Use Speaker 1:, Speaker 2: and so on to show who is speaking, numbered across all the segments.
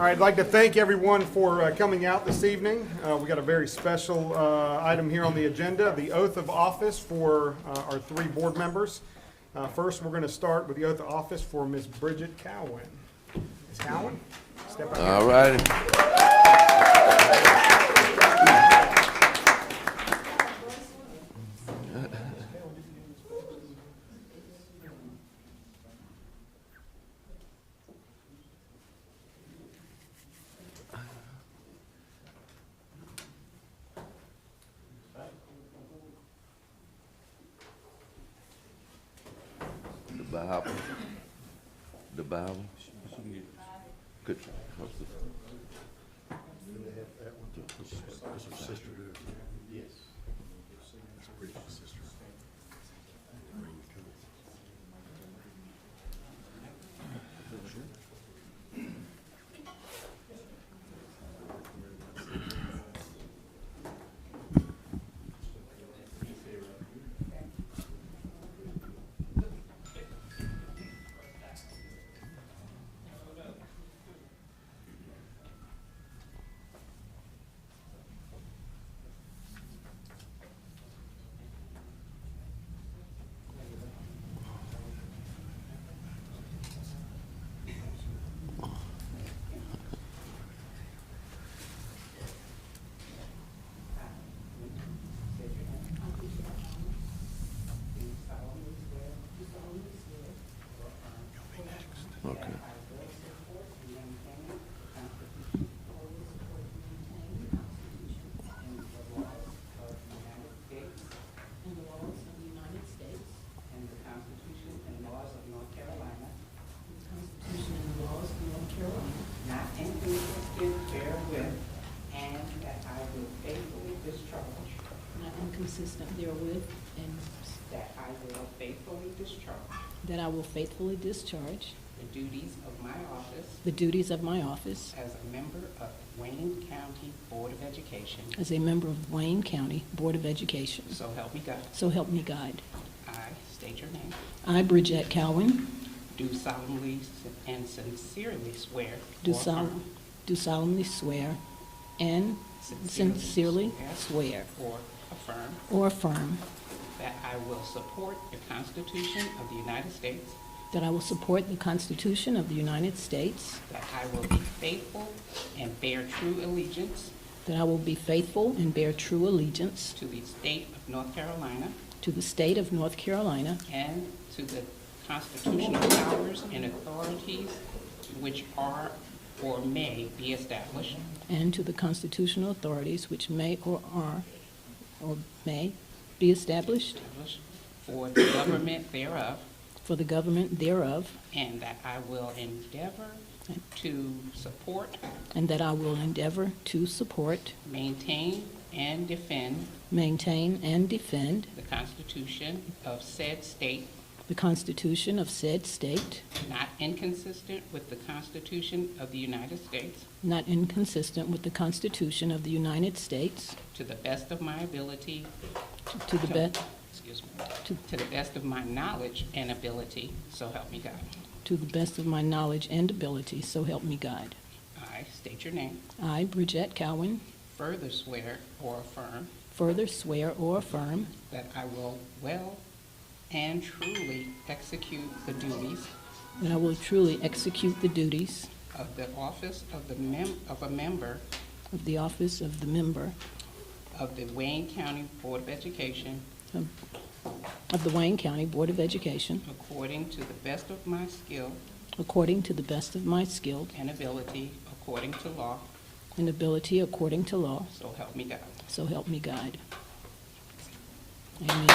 Speaker 1: right, I'd like to thank everyone for coming out this evening. We got a very special item here on the agenda, the oath of office for our three board members. First, we're going to start with the oath of office for Ms. Bridget Cowan. Ms. Cowan, step up.
Speaker 2: All righty. The Bible. The Bible. Good. Okay.
Speaker 3: And the laws of the United States.
Speaker 4: And the Constitution and laws of North Carolina,
Speaker 3: The Constitution and the laws of North Carolina.
Speaker 4: not inconsistent therewith, and that I will faithfully discharge,
Speaker 3: Not inconsistent therewith, and
Speaker 4: that I will faithfully discharge
Speaker 3: that I will faithfully discharge
Speaker 4: the duties of my office
Speaker 3: the duties of my office
Speaker 4: as a member of Wayne County Board of Education.
Speaker 3: as a member of Wayne County Board of Education.
Speaker 4: So help me God.
Speaker 3: So help me God.
Speaker 4: I state your name.
Speaker 3: I, Bridget Cowan,
Speaker 4: Do solemnly and sincerely swear.
Speaker 3: do
Speaker 4: or affirm
Speaker 3: solemnly swear and sincerely swear
Speaker 4: or affirm
Speaker 3: that
Speaker 4: that I will support the Constitution of the United States,
Speaker 3: I will support the Constitution of the United States,
Speaker 4: that I will be faithful and bear true allegiance
Speaker 3: that I will be faithful and bear true allegiance
Speaker 4: to the state of North Carolina
Speaker 3: to the state of North Carolina
Speaker 4: and to the constitutional powers and authorities which are or may be established
Speaker 3: and to the constitutional authorities which may or are or may be established
Speaker 4: for the government thereof,
Speaker 3: for the government thereof,
Speaker 4: and that I will endeavor to support,
Speaker 3: and that I will endeavor to support,
Speaker 4: maintain, and defend
Speaker 3: maintain, and defend
Speaker 4: the Constitution of said state,
Speaker 3: the Constitution of said state,
Speaker 4: not inconsistent with the Constitution of the United States,
Speaker 3: not inconsistent with the Constitution of the United States,
Speaker 4: to the best of my ability,
Speaker 3: to the best
Speaker 4: to the best of my knowledge and ability, so help me God.
Speaker 3: to the best of my knowledge and ability, so help me God.
Speaker 4: I state your name.
Speaker 3: I, Bridget Cowan,
Speaker 4: Further swear or affirm
Speaker 3: further swear or affirm
Speaker 4: that I will well and truly execute the duties
Speaker 3: that I will truly execute the duties
Speaker 4: of the office of a member
Speaker 3: of the office of the member
Speaker 4: of the Wayne County Board of Education
Speaker 3: of the Wayne County Board of Education
Speaker 4: according to the best of my skill
Speaker 3: according to the best of my skill
Speaker 4: and ability, according to law,
Speaker 3: and ability according to law,
Speaker 4: so help me God.
Speaker 3: so help me God. Amen.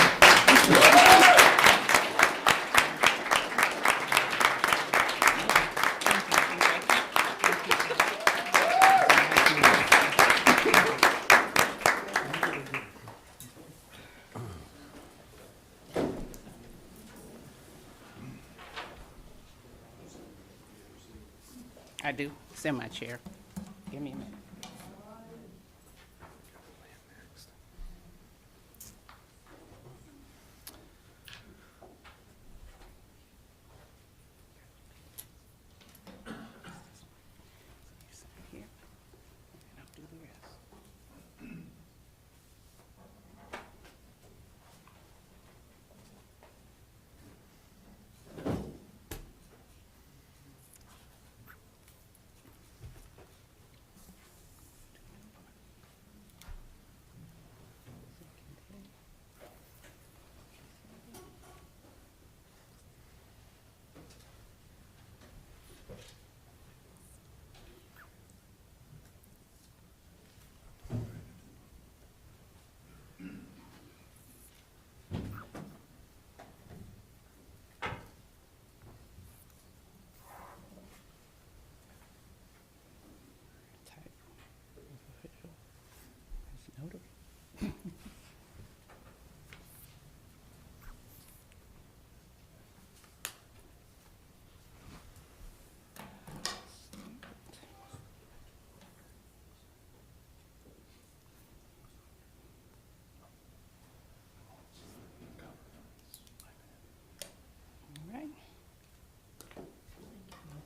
Speaker 4: I do. Send my chair. Give me a minute.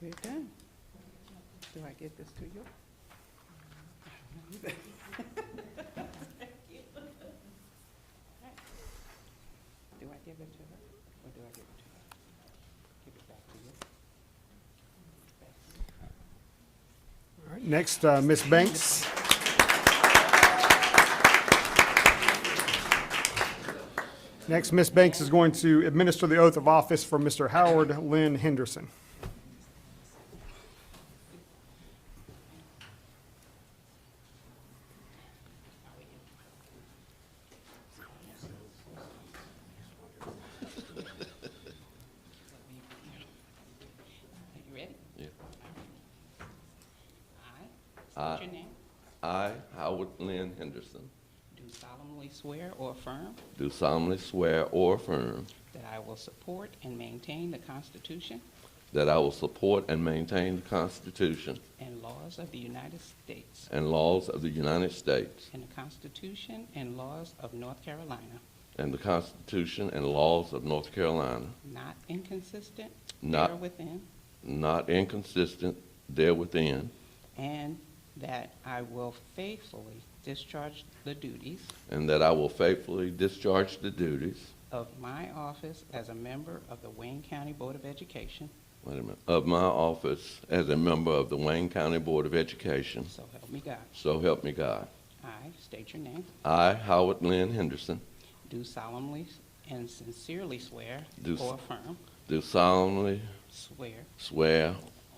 Speaker 4: We're done. Do I get this to you? Do I give it to her, or do I give it to her? Give it back to you.
Speaker 1: All right, next, Ms. Banks. Next, Ms. Banks is going to administer the oath of office for Mr. Howard Lynn Henderson.
Speaker 4: You ready?
Speaker 2: Yeah.
Speaker 4: I state your name.
Speaker 2: I, Howard Lynn Henderson,
Speaker 4: Do solemnly swear or affirm
Speaker 2: do solemnly swear or affirm
Speaker 4: that I will support and maintain the Constitution
Speaker 2: that I will support and maintain the Constitution
Speaker 4: and laws of the United States
Speaker 2: and laws of the United States
Speaker 4: and the Constitution and laws of North Carolina,
Speaker 2: and the Constitution and laws of North Carolina,
Speaker 4: not inconsistent
Speaker 2: Not-
Speaker 4: therewithin,
Speaker 2: not inconsistent therewithin,
Speaker 4: and that I will faithfully discharge the duties
Speaker 2: and that I will faithfully discharge the duties
Speaker 4: of my office as a member of the Wayne County Board of Education,
Speaker 2: of my office as a member of the Wayne County Board of Education.
Speaker 4: so help me God.
Speaker 2: So help me God.
Speaker 4: I state your name.
Speaker 2: I, Howard Lynn Henderson,
Speaker 4: Do solemnly and sincerely swear
Speaker 2: Do-
Speaker 4: or affirm,
Speaker 2: do solemnly swear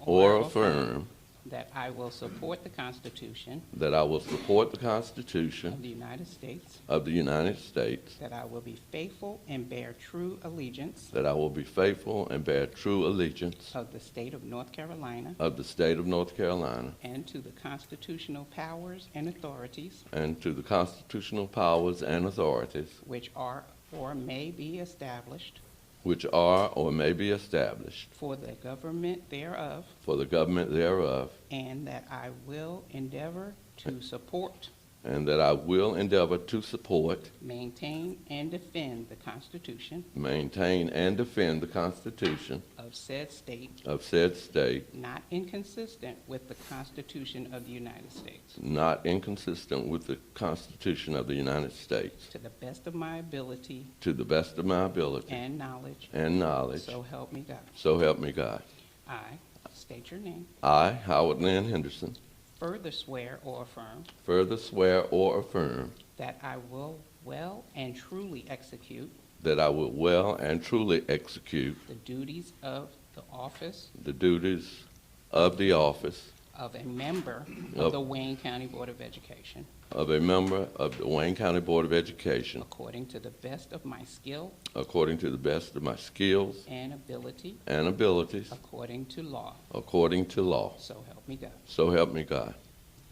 Speaker 2: or affirm
Speaker 4: that I will support the Constitution
Speaker 2: that I will support the
Speaker 4: of
Speaker 2: Constitution
Speaker 4: the United States,
Speaker 2: of the United States,
Speaker 4: that I will be faithful and bear true allegiance
Speaker 2: that I will be faithful and bear true allegiance
Speaker 4: of the state of North Carolina
Speaker 2: of the state of North Carolina
Speaker 4: and to the constitutional powers and authorities
Speaker 2: and to the constitutional powers and authorities
Speaker 4: which are or may be established
Speaker 2: which are or may be established
Speaker 4: for the government thereof,
Speaker 2: for the government thereof,
Speaker 4: and that I will endeavor to support,
Speaker 2: and that I will endeavor to support,
Speaker 4: maintain, and defend the Constitution
Speaker 2: maintain, and defend the Constitution
Speaker 4: of said state,
Speaker 2: of said state,
Speaker 4: not inconsistent with the Constitution of the United States,
Speaker 2: not inconsistent with the Constitution of the United States,
Speaker 4: to the best of my ability
Speaker 2: to the best of my ability
Speaker 4: and knowledge,
Speaker 2: and knowledge.
Speaker 4: so help me God.
Speaker 2: So help me God.
Speaker 4: I state your name,
Speaker 2: I, Howard Lynn Henderson,
Speaker 4: further swear or affirm
Speaker 2: further swear or affirm
Speaker 4: that I will well and truly execute
Speaker 2: that I will well and truly execute
Speaker 4: the duties of the office
Speaker 2: the duties of the office
Speaker 4: of a member
Speaker 2: Of-
Speaker 4: of the Wayne County Board of Education,
Speaker 2: of a member of the Wayne County Board of Education
Speaker 4: according to the best of my skill
Speaker 2: according to the best of my skills
Speaker 4: and ability,
Speaker 2: and abilities,
Speaker 4: according to law,
Speaker 2: according to law.
Speaker 4: so help me God.
Speaker 2: So help me God.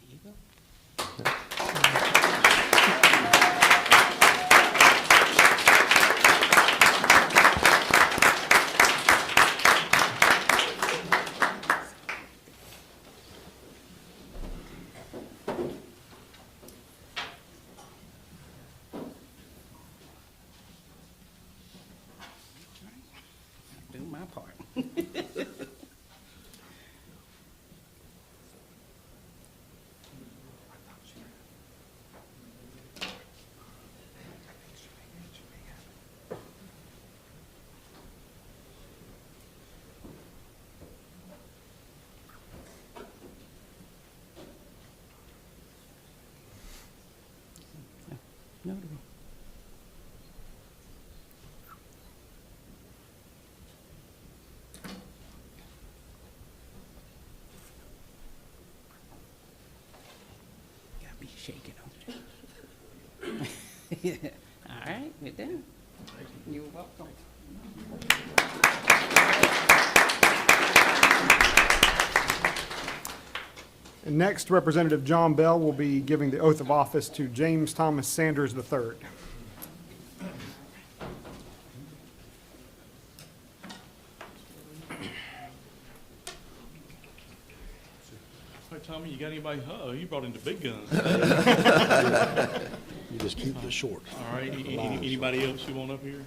Speaker 4: Here you go. Do my part. Notary. Gotta be shaking over there. All right, we're done. You're welcome.
Speaker 1: And next, Representative John Bell will be giving the oath of office to James Thomas Sanders III.
Speaker 5: Hey, Tommy, you got anybody? Uh-oh, you brought in the big guns.
Speaker 6: You just keep it short.
Speaker 5: All right, anybody else you want up here?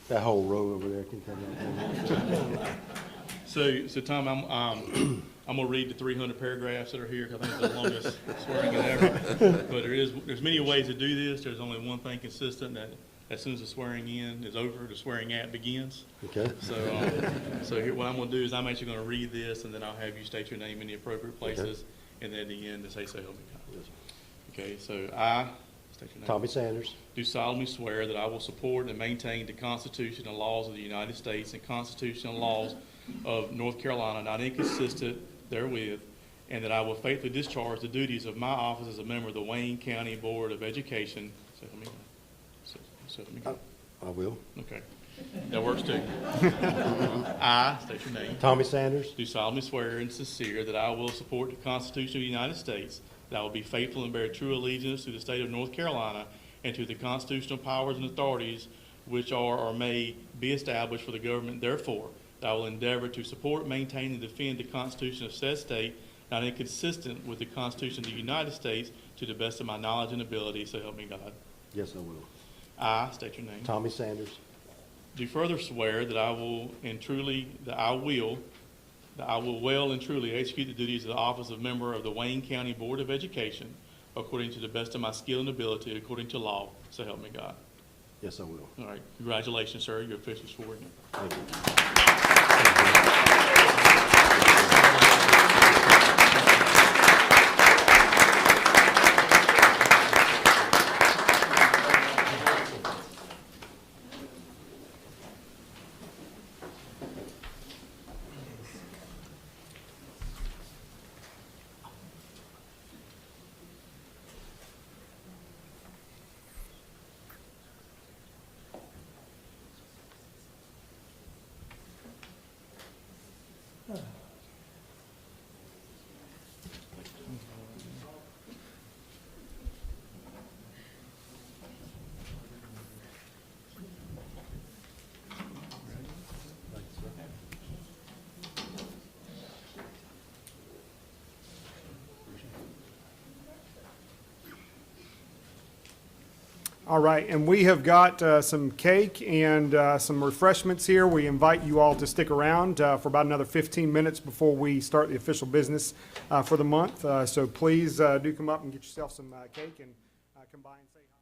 Speaker 6: That whole row over there can come up.
Speaker 5: So Tom, I'm gonna read the 300 paragraphs that are here, 'cause I think it's the longest swearing in ever. But there's many ways to do this. There's only one thing consistent, that as soon as the swearing in is over, the swearing at begins.
Speaker 6: Okay.
Speaker 5: So here, what I'm gonna do is I'm actually gonna read this, and then I'll have you state your name in the appropriate places, and then at the end, to say, so help me God. Okay, so I, state your name.
Speaker 6: Tommy Sanders,
Speaker 5: Do solemnly swear that I will support and maintain the Constitution and laws of the United States and constitutional laws of North Carolina, not inconsistent therewith, and that I will faithfully discharge the duties of my office as a member of the Wayne County Board of Education. So let me go. So let me go.
Speaker 6: I will.
Speaker 5: Okay. That works too. I, state your name,
Speaker 6: Tommy Sanders,
Speaker 5: do solemnly swear and sincere that I will support the Constitution of the United States, that I will be faithful and bear true allegiance to the state of North Carolina and to the constitutional powers and authorities which are or may be established for the government therefore, that I will endeavor to support, maintain, and defend the Constitution of said state, not inconsistent with the Constitution of the United States, to the best of my knowledge and ability, so help me God.
Speaker 6: yes, I will.
Speaker 5: I, state your name,
Speaker 6: Tommy Sanders,
Speaker 5: do further swear that I will well and truly execute the duties of the office of member of the Wayne County Board of Education according to the best of my skill and ability, according to law, so help me God.
Speaker 6: yes, I will.
Speaker 5: All right, congratulations, sir, you're officially sworn in.
Speaker 6: Thank you.
Speaker 1: All right, and we have got some cake and some refreshments here. We invite you all to stick around for about another 15 minutes before we start the official business for the month. So please do come up and get yourself some cake and come by and say hi.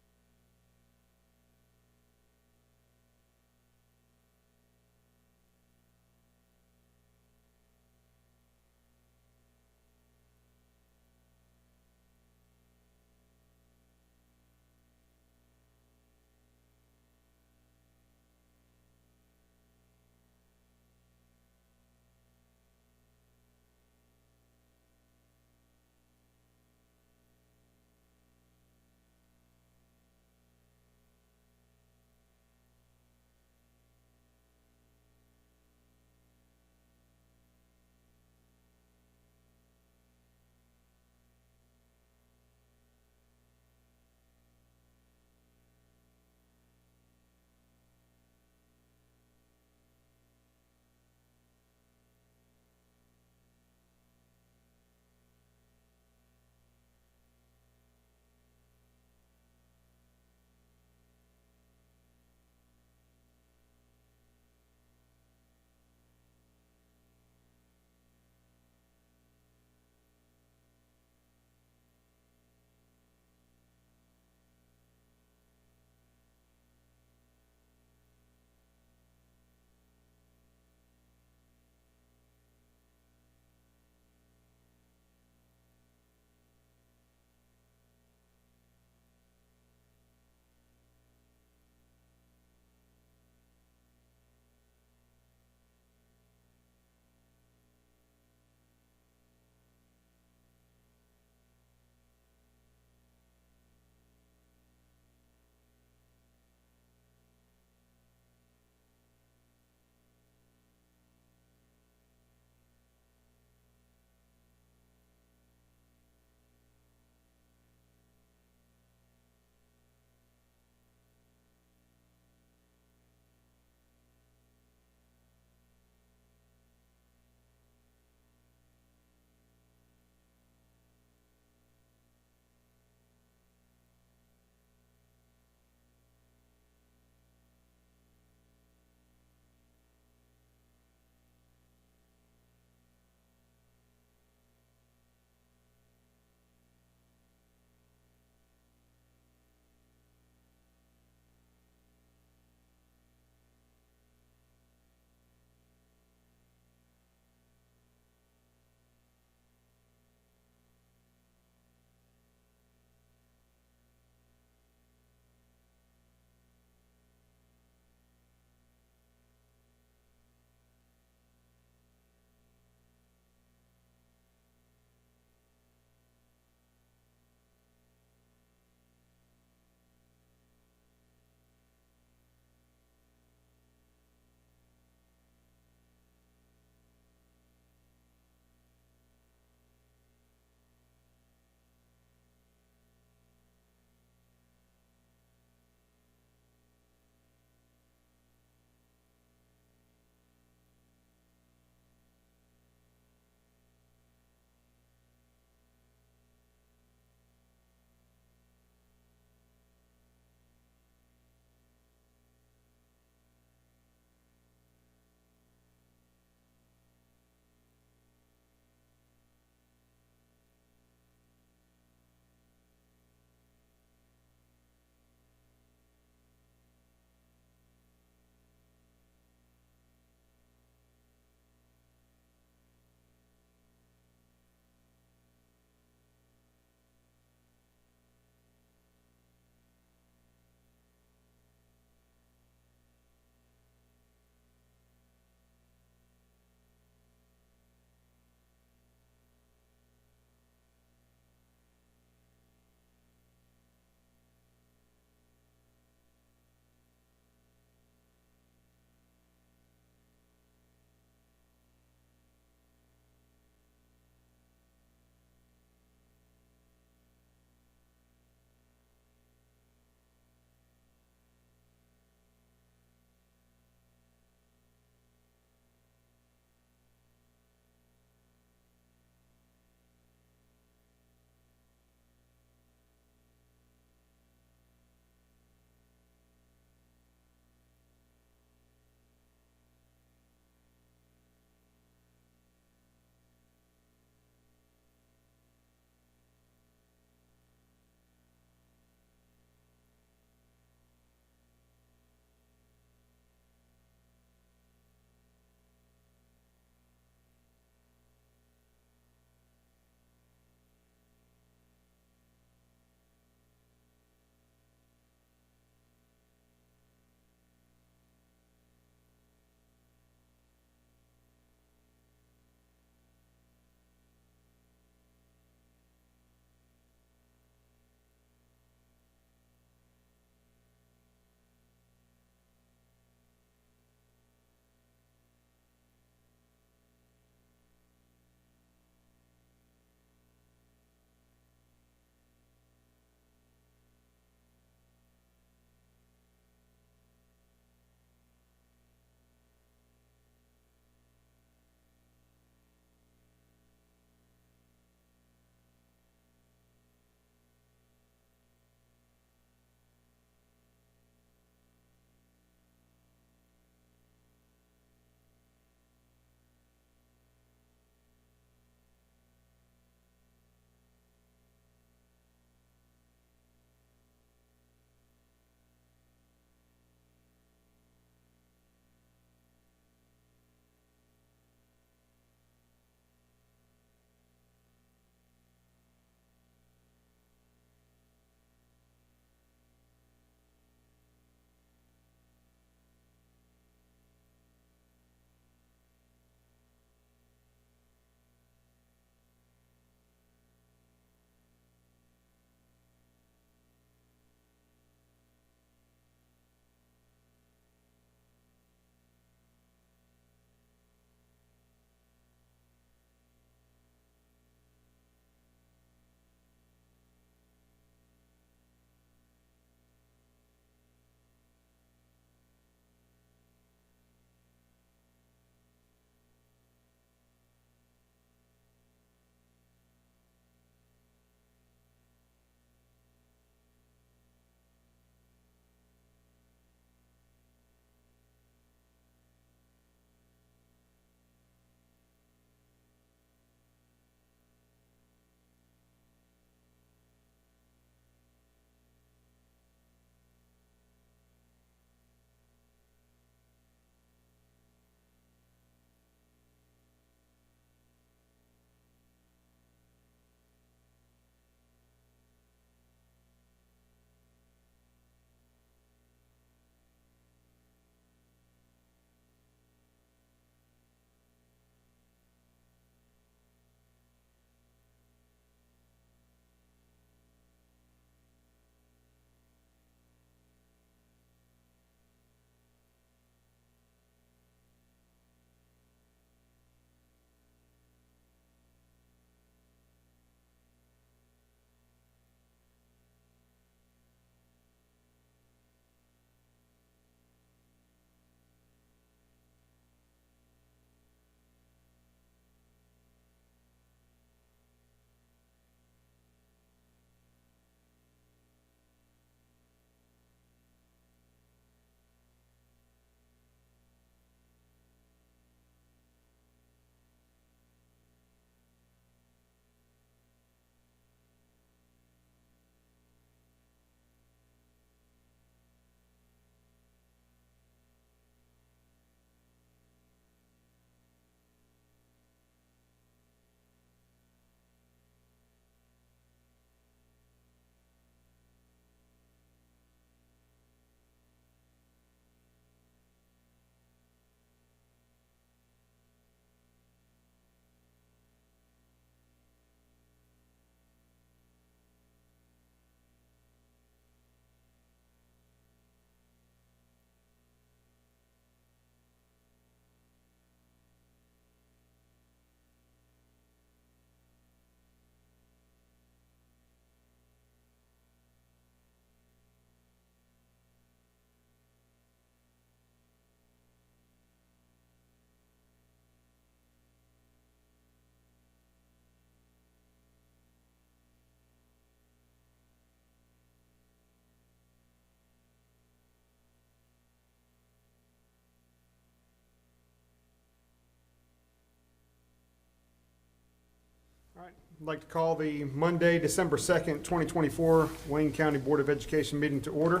Speaker 1: All right, I'd like to call the Monday, December 2nd, 2024 Wayne County Board of Education meeting to order.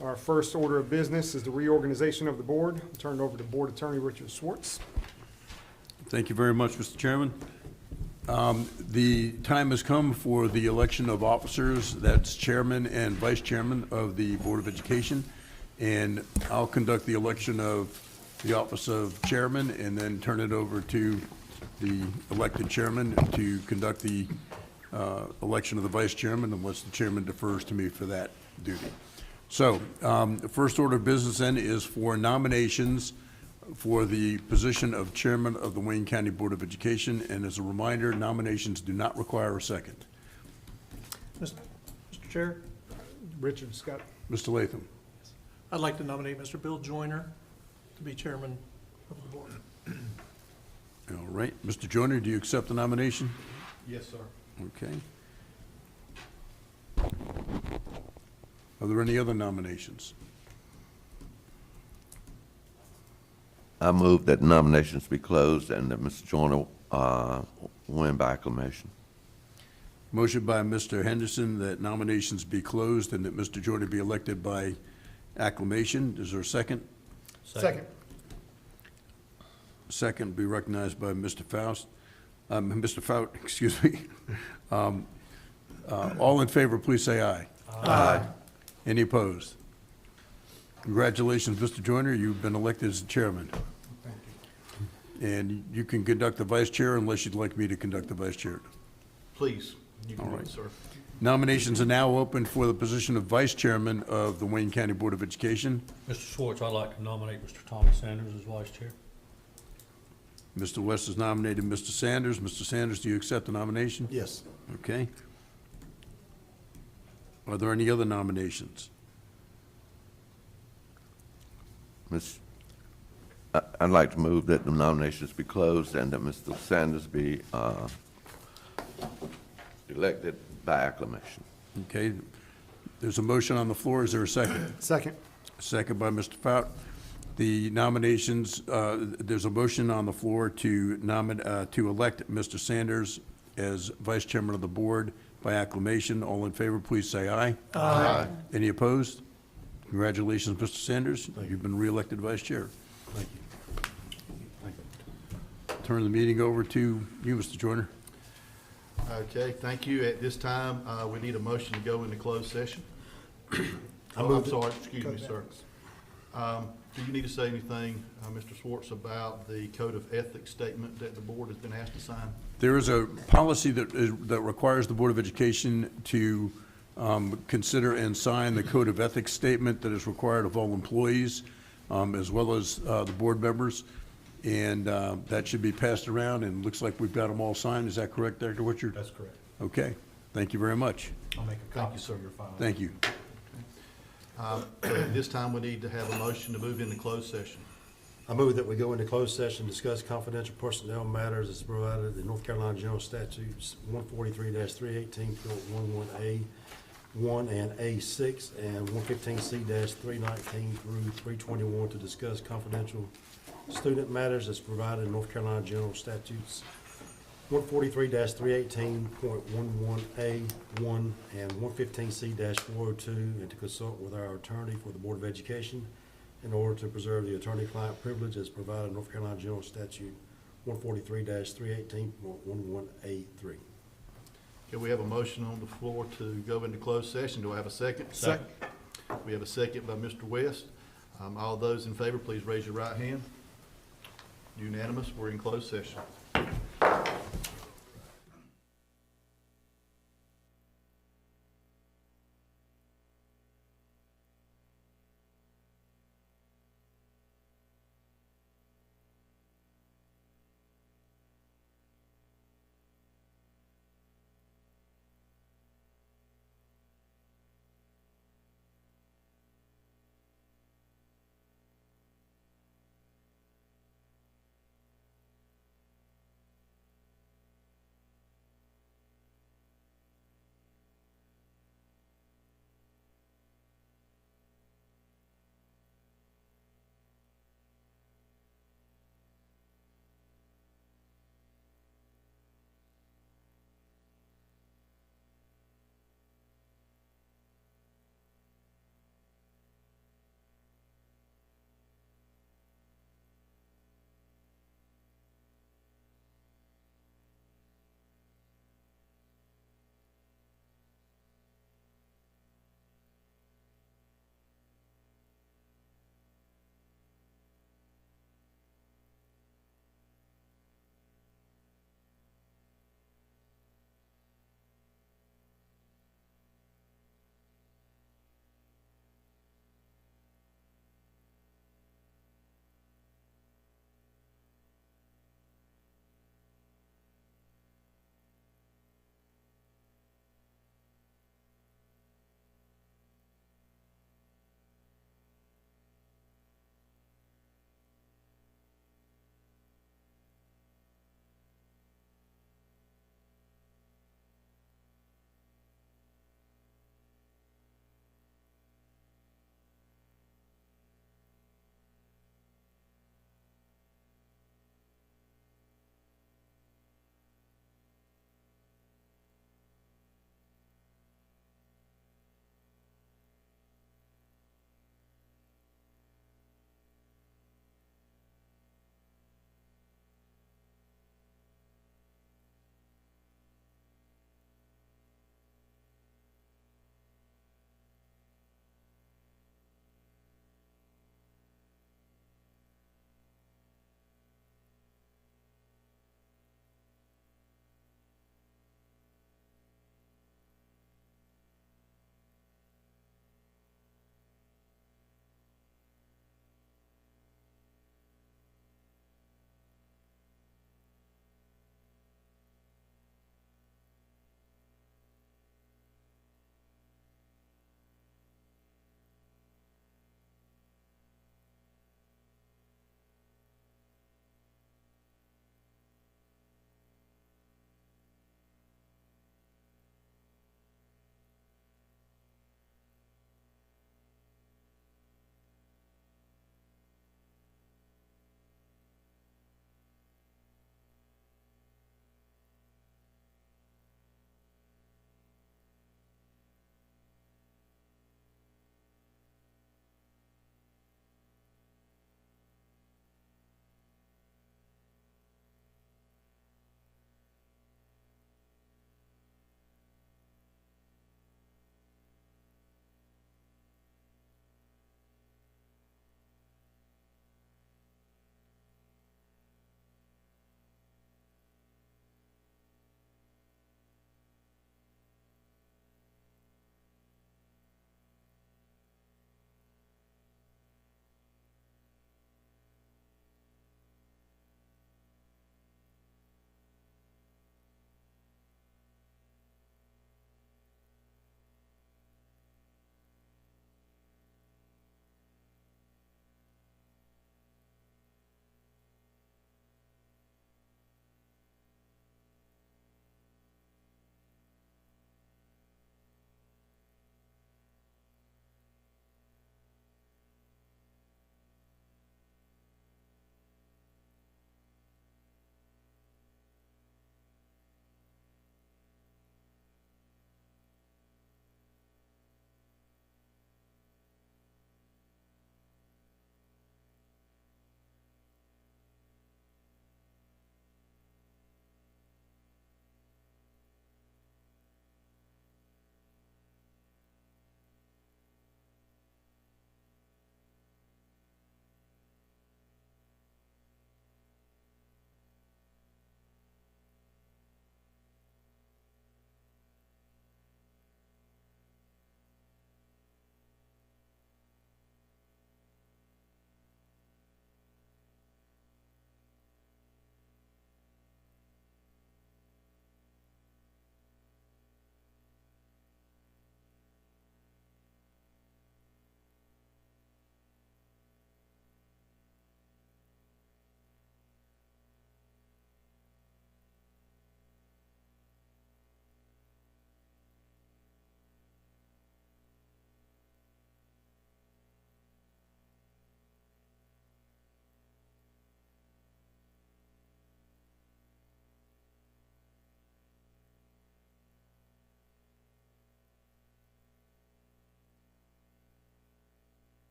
Speaker 1: Our first order of business is the reorganization of the board. I'll turn it over to Board Attorney Richard Swartz.
Speaker 7: Thank you very much, Mr. Chairman. The time has come for the election of officers, that's chairman and vice chairman of the Board of Education. And I'll conduct the election of the office of chairman and then turn it over to the elected chairman to conduct the election of the vice chairman unless the chairman defers to me for that duty. So the first order of business then is for nominations for the position of chairman of the Wayne County Board of Education. And as a reminder, nominations do not require a second.
Speaker 8: Mr. Chair,
Speaker 1: Richard Scott.
Speaker 7: Mr. Latham.
Speaker 8: I'd like to nominate Mr. Bill Joyner to be chairman of the board.
Speaker 7: All right. Mr. Joyner, do you accept the nomination?
Speaker 6: Yes, sir.
Speaker 7: Okay. Are there any other nominations?
Speaker 2: I move that nominations be closed and that Mr. Joyner win by acclamation.
Speaker 7: Motion by Mr. Henderson that nominations be closed and that Mr. Joyner be elected by acclamation. Is there a second?
Speaker 1: Second.
Speaker 7: Second be recognized by Mr. Faust. Mr. Faut, excuse me. All in favor, please say aye.
Speaker 2: Aye.
Speaker 7: Any opposed? Congratulations, Mr. Joyner. You've been elected as the chairman. And you can conduct the vice chair unless you'd like me to conduct the vice chair.
Speaker 6: Please, you can
Speaker 7: All
Speaker 6: do
Speaker 7: right.
Speaker 6: it, sir.
Speaker 7: Nominations are now open for the position of vice chairman of the Wayne County Board of Education.
Speaker 9: Mr. Schwartz, I'd like to nominate Mr. Thomas Sanders as vice chair.
Speaker 7: Mr. West has nominated Mr. Sanders. Mr. Sanders, do you accept the nomination?
Speaker 6: Yes.
Speaker 7: Okay. Are there any other nominations?
Speaker 2: I'd like to move that the nominations be closed and that Mr. Sanders be elected by acclamation.
Speaker 7: Okay. There's a motion on the floor. Is there a second?
Speaker 1: Second.
Speaker 7: Second by Mr. Faut. The nominations, there's a motion on the floor to elect Mr. Sanders as vice chairman of the board by acclamation. All in favor, please say aye.
Speaker 6: Aye.
Speaker 7: Any opposed? Congratulations, Mr. Sanders. You've been reelected vice chair.
Speaker 6: Thank you. Thank you.
Speaker 7: Turn the meeting over to you, Mr. Joyner.
Speaker 10: Okay, thank you. At this time, we need a motion to go into closed session.
Speaker 6: I
Speaker 10: Oh,
Speaker 6: move
Speaker 10: I'm
Speaker 6: that-
Speaker 10: sorry, excuse me, sir. Do you need to say anything, Mr. Swartz, about the code of ethics statement that the board has been asked to sign?
Speaker 7: There is a policy that requires the Board of Education to consider and sign the Code of Ethics statement that is required of all employees, as well as the board members. And that should be passed around, and looks like we've got them all signed. Is that correct, Dr. Witcher?
Speaker 9: That's correct.
Speaker 7: Okay. Thank you very much.
Speaker 9: I'll make a
Speaker 10: Thank
Speaker 9: copy
Speaker 10: you, sir.
Speaker 9: for your file.
Speaker 7: Thank you.
Speaker 10: So at this time, we need to have a motion to move into closed session.
Speaker 6: I move that we go into closed session, discuss confidential personnel matters as provided in North Carolina General Statutes 143-318.11A1 and A6 and 115C-319 through 321 to discuss confidential student matters as provided in North Carolina General Statutes 143-318.11A1 and 115C-402, and to consult with our attorney for the Board of Education in order to preserve the attorney-client privilege as provided in North Carolina General Statute 143-318.11A3.
Speaker 10: Okay, we have a motion on the floor to go into closed session. Do I have a second?
Speaker 1: Second.
Speaker 10: We have a second by Mr. West. All those in favor, please raise your right hand. Unanimous, we're in closed session.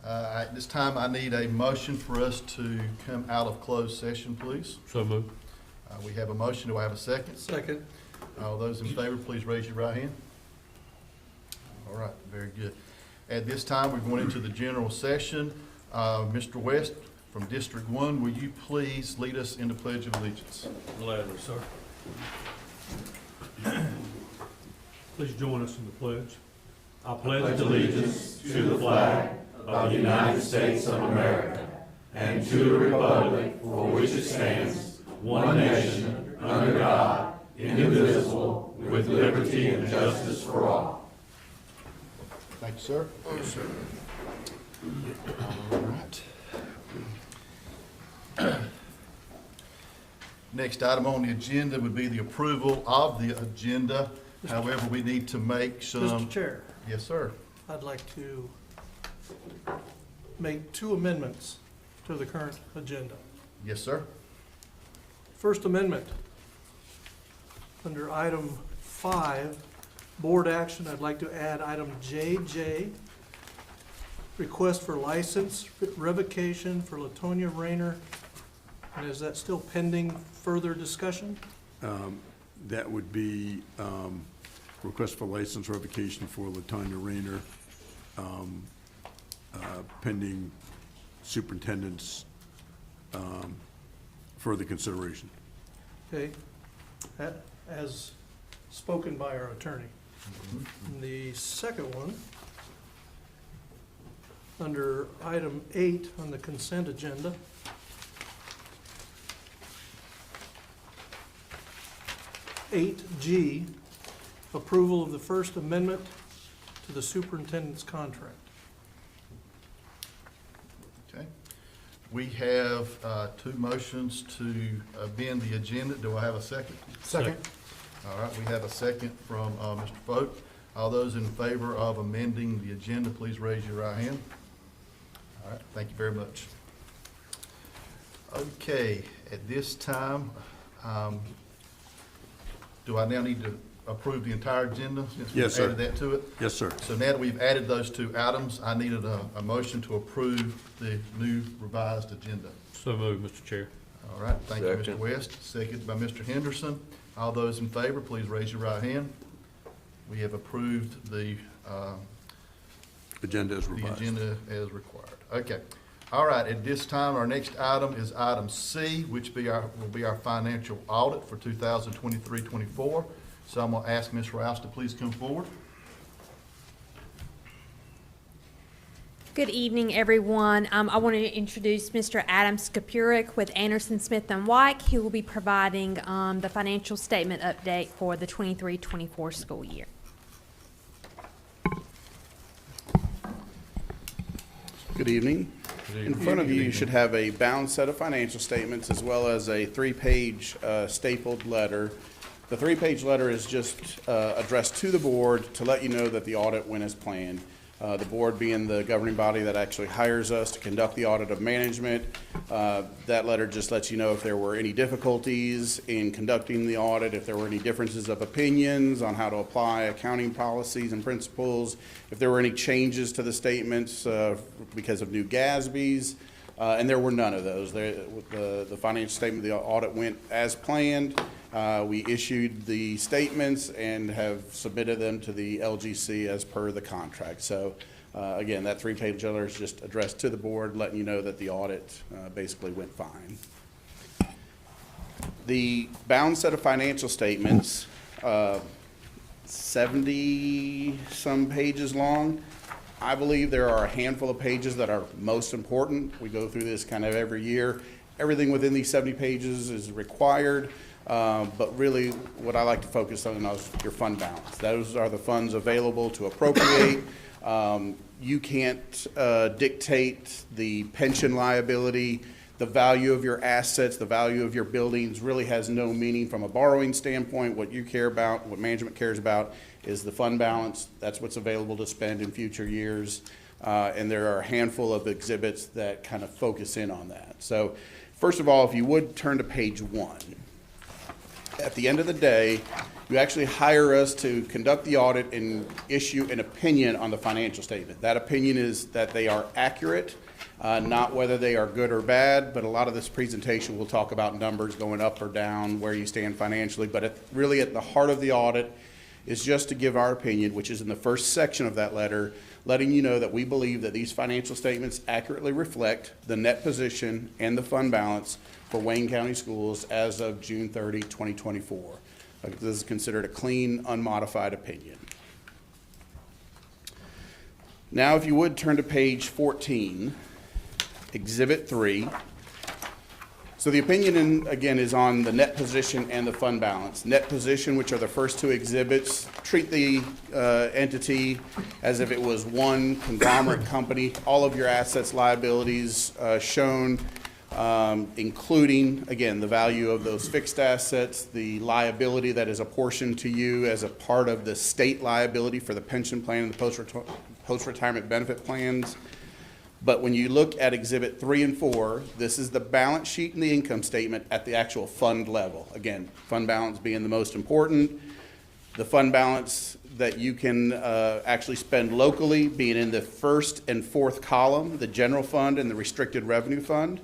Speaker 10: At this time, I need a motion for us to come out of closed session, please.
Speaker 9: So moved.
Speaker 10: We have a motion. Do I have a second?
Speaker 8: Second.
Speaker 10: All those in favor, please raise your right hand. All right, very good. At this time, we're going into the general session. Mr. West, from District 1, will you please lead us in the Pledge of Allegiance?
Speaker 9: Gladly, sir. Please join us in the pledge. I pledge allegiance to the flag of the United States of America and to the republic for which it stands, one nation, under God, indivisible, with liberty and justice for all.
Speaker 10: Thank you, sir. Yes, sir. All right. Next item on the agenda would be the approval of the agenda. However, we need to make some.
Speaker 8: Mr. Chair,
Speaker 10: Yes, sir.
Speaker 8: I'd like to make 2 amendments to the current agenda.
Speaker 10: Yes, sir.
Speaker 8: First amendment, under item 5, board action, I'd like to add item JJ, request for license revocation for Latonia Rayner. And is that still pending further discussion?
Speaker 7: That would be request for license revocation for Latonya Rayner, pending superintendent's further consideration.
Speaker 8: Okay, as spoken by our attorney. And the second one, under item 8 on the consent agenda, (8G), approval of the First Amendment to the superintendent's contract.
Speaker 10: Okay. We have 2 motions to amend the agenda. Do I have a second?
Speaker 1: Second.
Speaker 10: All right, we have a second from Mr. Folk. All those in favor of amending the agenda, please raise your right hand. All right, thank you very much. Okay, at this time, do I now need to approve the entire agenda? Since we've
Speaker 7: Yes, sir.
Speaker 10: added that to it?
Speaker 7: Yes, sir.
Speaker 10: So now that we've added those 2 items, I needed a motion to approve the new revised agenda.
Speaker 9: So moved, Mr. Chair.
Speaker 10: All right, thank you, Mr.
Speaker 2: Second.
Speaker 10: West. Second by Mr. Henderson. All those in favor, please raise your right hand. We have approved the
Speaker 7: Agenda is revised.
Speaker 10: agenda as required. Okay. All right, at this time, our next item is item C, which will be our financial audit for 2023-24. So I'm going to ask Ms. Rouse to please come forward.
Speaker 11: Good evening, everyone. I want to introduce Mr. Adam Skapurik with Anderson, Smith & White. He will be providing the financial statement update for the 23-24 school year.
Speaker 12: Good evening. In front of you, you should have a balanced set of financial statements as well as a 3-page stapled letter. The 3-page letter is just addressed to the board to let you know that the audit went as planned. The board being the governing body that actually hires us to conduct the audit of management. That letter just lets you know if there were any difficulties in conducting the audit, if there were any differences of opinions on how to apply accounting policies and principles, if there were any changes to the statements because of new GASBs, and there were none of those. The financial statement of the audit went as planned. We issued the statements and have submitted them to the LGC as per the contract. So again, that 3-page letter is just addressed to the board, letting you know that the audit basically went fine. The balanced set of financial statements, 70-some pages long. I believe there are a handful of pages that are most important. We go through this kind of every year. Everything within these 70 pages is required. But really, what I like to focus on is your fund balance. Those are the funds available to appropriate. You can't dictate the pension liability. The value of your assets, the value of your buildings really has no meaning from a borrowing standpoint. What you care about, what management cares about, is the fund balance. That's what's available to spend in future years. And there are a handful of exhibits that kind of focus in on that. So first of all, if you would turn to page 1. At the end of the day, You actually hire us to conduct the audit and issue an opinion on the financial statement. That opinion is that they are accurate, not whether they are good or bad, but a lot of this presentation will talk about numbers going up or down, where you stand financially, but really at the heart of the audit is just to give our opinion, which is in the first section of that letter, letting you know that we believe that these financial statements accurately reflect the net position and the fund balance for Wayne County Schools as of June 30, 2024. This is considered a clean, unmodified opinion. Now, if you would turn to page 14, Exhibit 3. So the opinion, again, is on the net position and the fund balance. Net position, which are the first two exhibits, treat the entity as if it was one conglomerate company. All of your assets, liabilities shown, including, again, the value of those fixed assets, the liability that is apportioned to you as a part of the state liability for the pension plan and the post-retirement benefit plans. But when you look at Exhibit 3 and 4, this is the balance sheet and the income statement at the actual fund level. Again, fund balance being the most important. The fund balance that you can actually spend locally being in the first and fourth column, the general fund and the restricted revenue fund.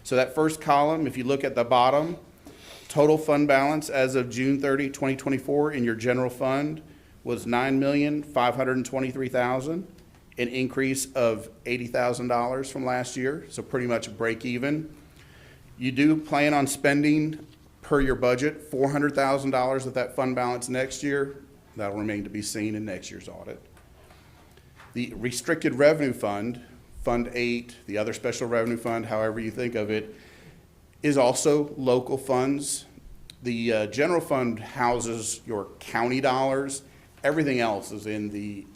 Speaker 12: So that first column, if you look at the bottom, total fund balance as of June 30, 2024 in your general fund was $9,523,000. An increase of $80,000 from last year, so pretty much a break even. You do plan on spending, per your budget, $400,000 of that fund balance next year. That'll remain to be seen in next year's audit. The restricted revenue fund, Fund 8, the other special revenue fund, however you think of it, is also local funds. The general fund houses your county dollars. Everything else is in the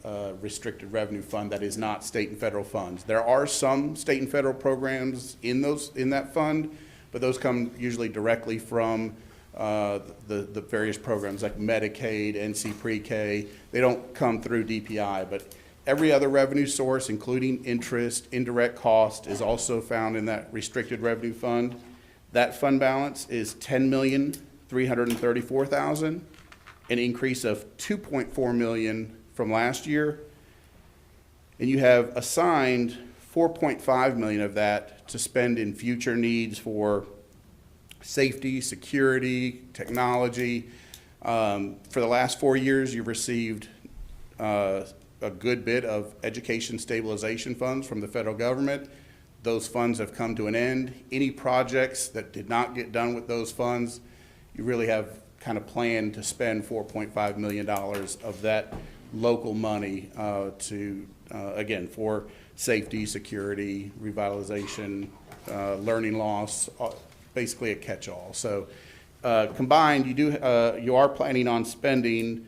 Speaker 12: restricted revenue fund that is not state and federal funds. There are some state and federal programs in that fund, but those come usually directly from the various programs like Medicaid, NC Pre-K. They don't come through DPI, but every other revenue source, including interest, indirect cost, is also found in that restricted revenue fund. That fund balance is $10,334,000. An increase of $2.4 million from last year, and you have assigned $4.5 million of that to spend in future needs for safety, security, technology. For the last 4 years, you've received a good bit of education stabilization funds from the federal government. Those funds have come to an end. Any projects that did not get done with those funds, you really have kind of planned to spend $4.5 million of that local money again, for safety, security, revitalization, learning loss, basically a catch-all. So combined, you are planning on spending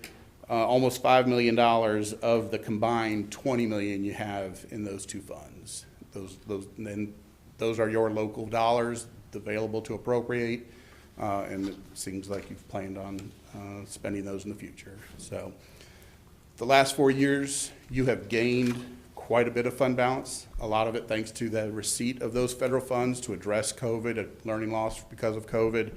Speaker 12: almost $5 million of the combined $20 million you have in those two funds. Those are your local dollars available to appropriate. And it seems like you've planned on spending those in the future. So the last 4 years, you have gained quite a bit of fund balance, a lot of it thanks to the receipt of those federal funds to address COVID, learning loss because of COVID.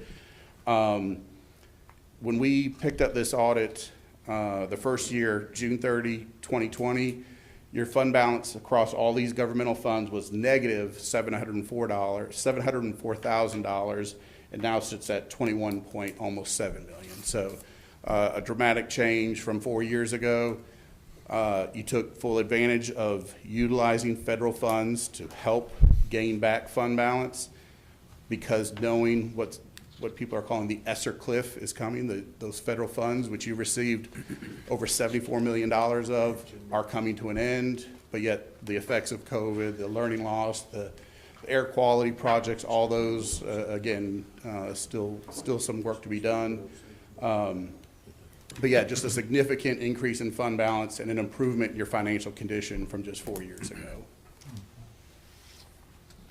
Speaker 12: When we picked up this audit the first year, June 30, 2020, your fund balance across all these governmental funds was negative $704,000. And now sits at almost $7 million. So a dramatic change from 4 years ago. You took full advantage of utilizing federal funds to help gain back fund balance, because knowing what people are calling the ESSER cliff is coming, those federal funds, which you received over $74 million of, are coming to an end. But yet the effects of COVID, the learning loss, the air quality projects, all those, again, still some work to be done. But yeah, just a significant increase in fund balance and an improvement in your financial condition from just 4 years ago.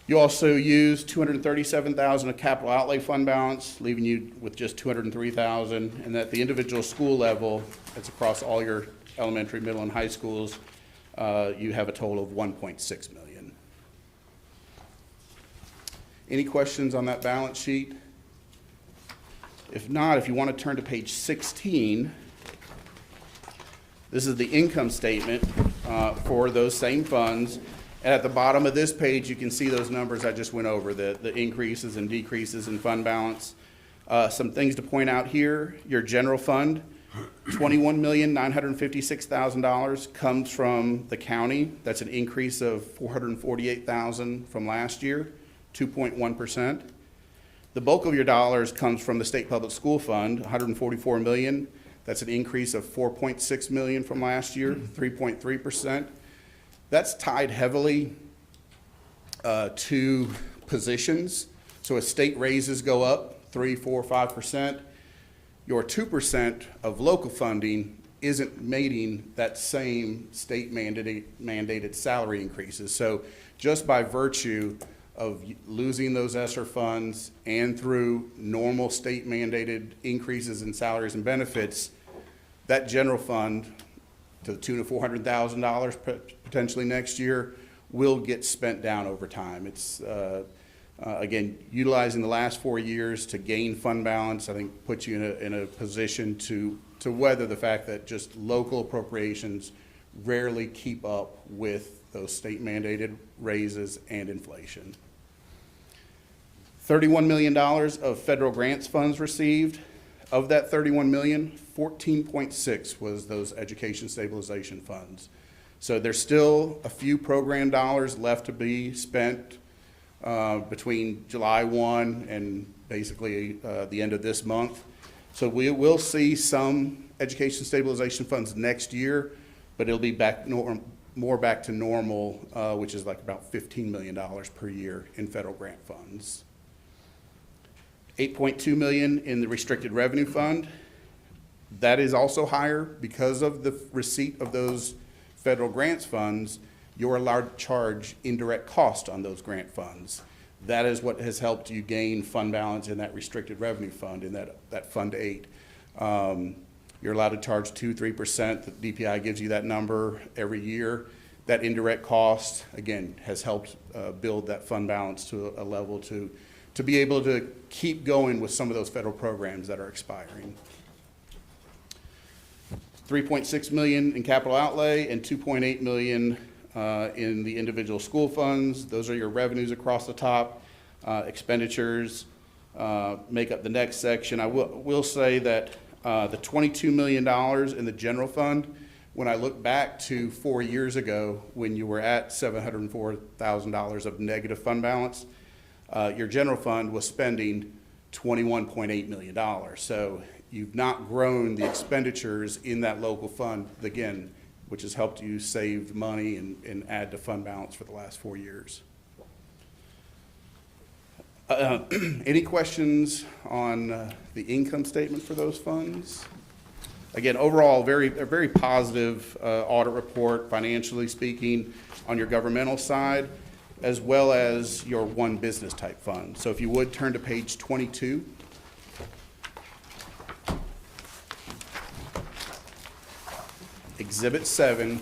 Speaker 12: You also used $237,000 of capital outlay fund balance, leaving you with just $203,000. And at the individual school level, that's across all your elementary, middle, and high schools, you have a total of $1.6 million. Any questions on that balance sheet? If not, if you want to turn to page 16, this is the income statement for those same funds. And at the bottom of this page, you can see those numbers I just went over, the increases and decreases in fund balance. Some things to point out here, your general fund, $21,956,000 comes from the county. That's an increase of $448,000 from last year, 2.1%. The bulk of your dollars comes from the State Public School Fund, $144 million. That's an increase of $4.6 million from last year, 3.3%. That's tied heavily to positions. So as state raises go up 3, 4, 5%, your 2% of local funding isn't meeting that same state mandated salary increases. So just by virtue of losing those ESSER funds and through normal state mandated increases in salaries and benefits, that general fund, to the tune of $400,000 potentially next year, will get spent down over time. It's, again, utilizing the last 4 years to gain fund balance, I think puts you in a position to weather the fact that just local appropriations rarely keep up with those state mandated raises and inflation. $31 million of federal grants funds received. Of that $31 million, 14.6 was those education stabilization funds. So there's still a few program dollars left to be spent between July 1 and basically the end of this month. So we will see some education stabilization funds next year, but it'll be back more back to normal, which is like about $15 million per year in federal grant funds. $8.2 million in the restricted revenue fund. That is also higher because of the receipt of those federal grants funds. You're allowed to charge indirect cost on those grant funds. That is what has helped you gain fund balance in that restricted revenue fund, in that Fund 8. You're allowed to charge 2-3%. The DPI gives you that number every year. That indirect cost, again, has helped build that fund balance to a level to be able to keep going with some of those federal programs that are expiring. $3.6 million in capital outlay and $2.8 million in the individual school funds. Those are your revenues across the top. Expenditures make up the next section. I will say that the $22 million in the general fund, when I look back to 4 years ago when you were at $704,000 of negative fund balance, your general fund was spending $21.8 million. So you've not grown the expenditures in that local fund, again, which has helped you save money and add to fund balance for the last 4 years. Any questions on the income statement for those funds? Again, overall, a very positive audit report, financially speaking, on your governmental side, as well as your one business type fund. So if you would turn to page 22. Exhibit 7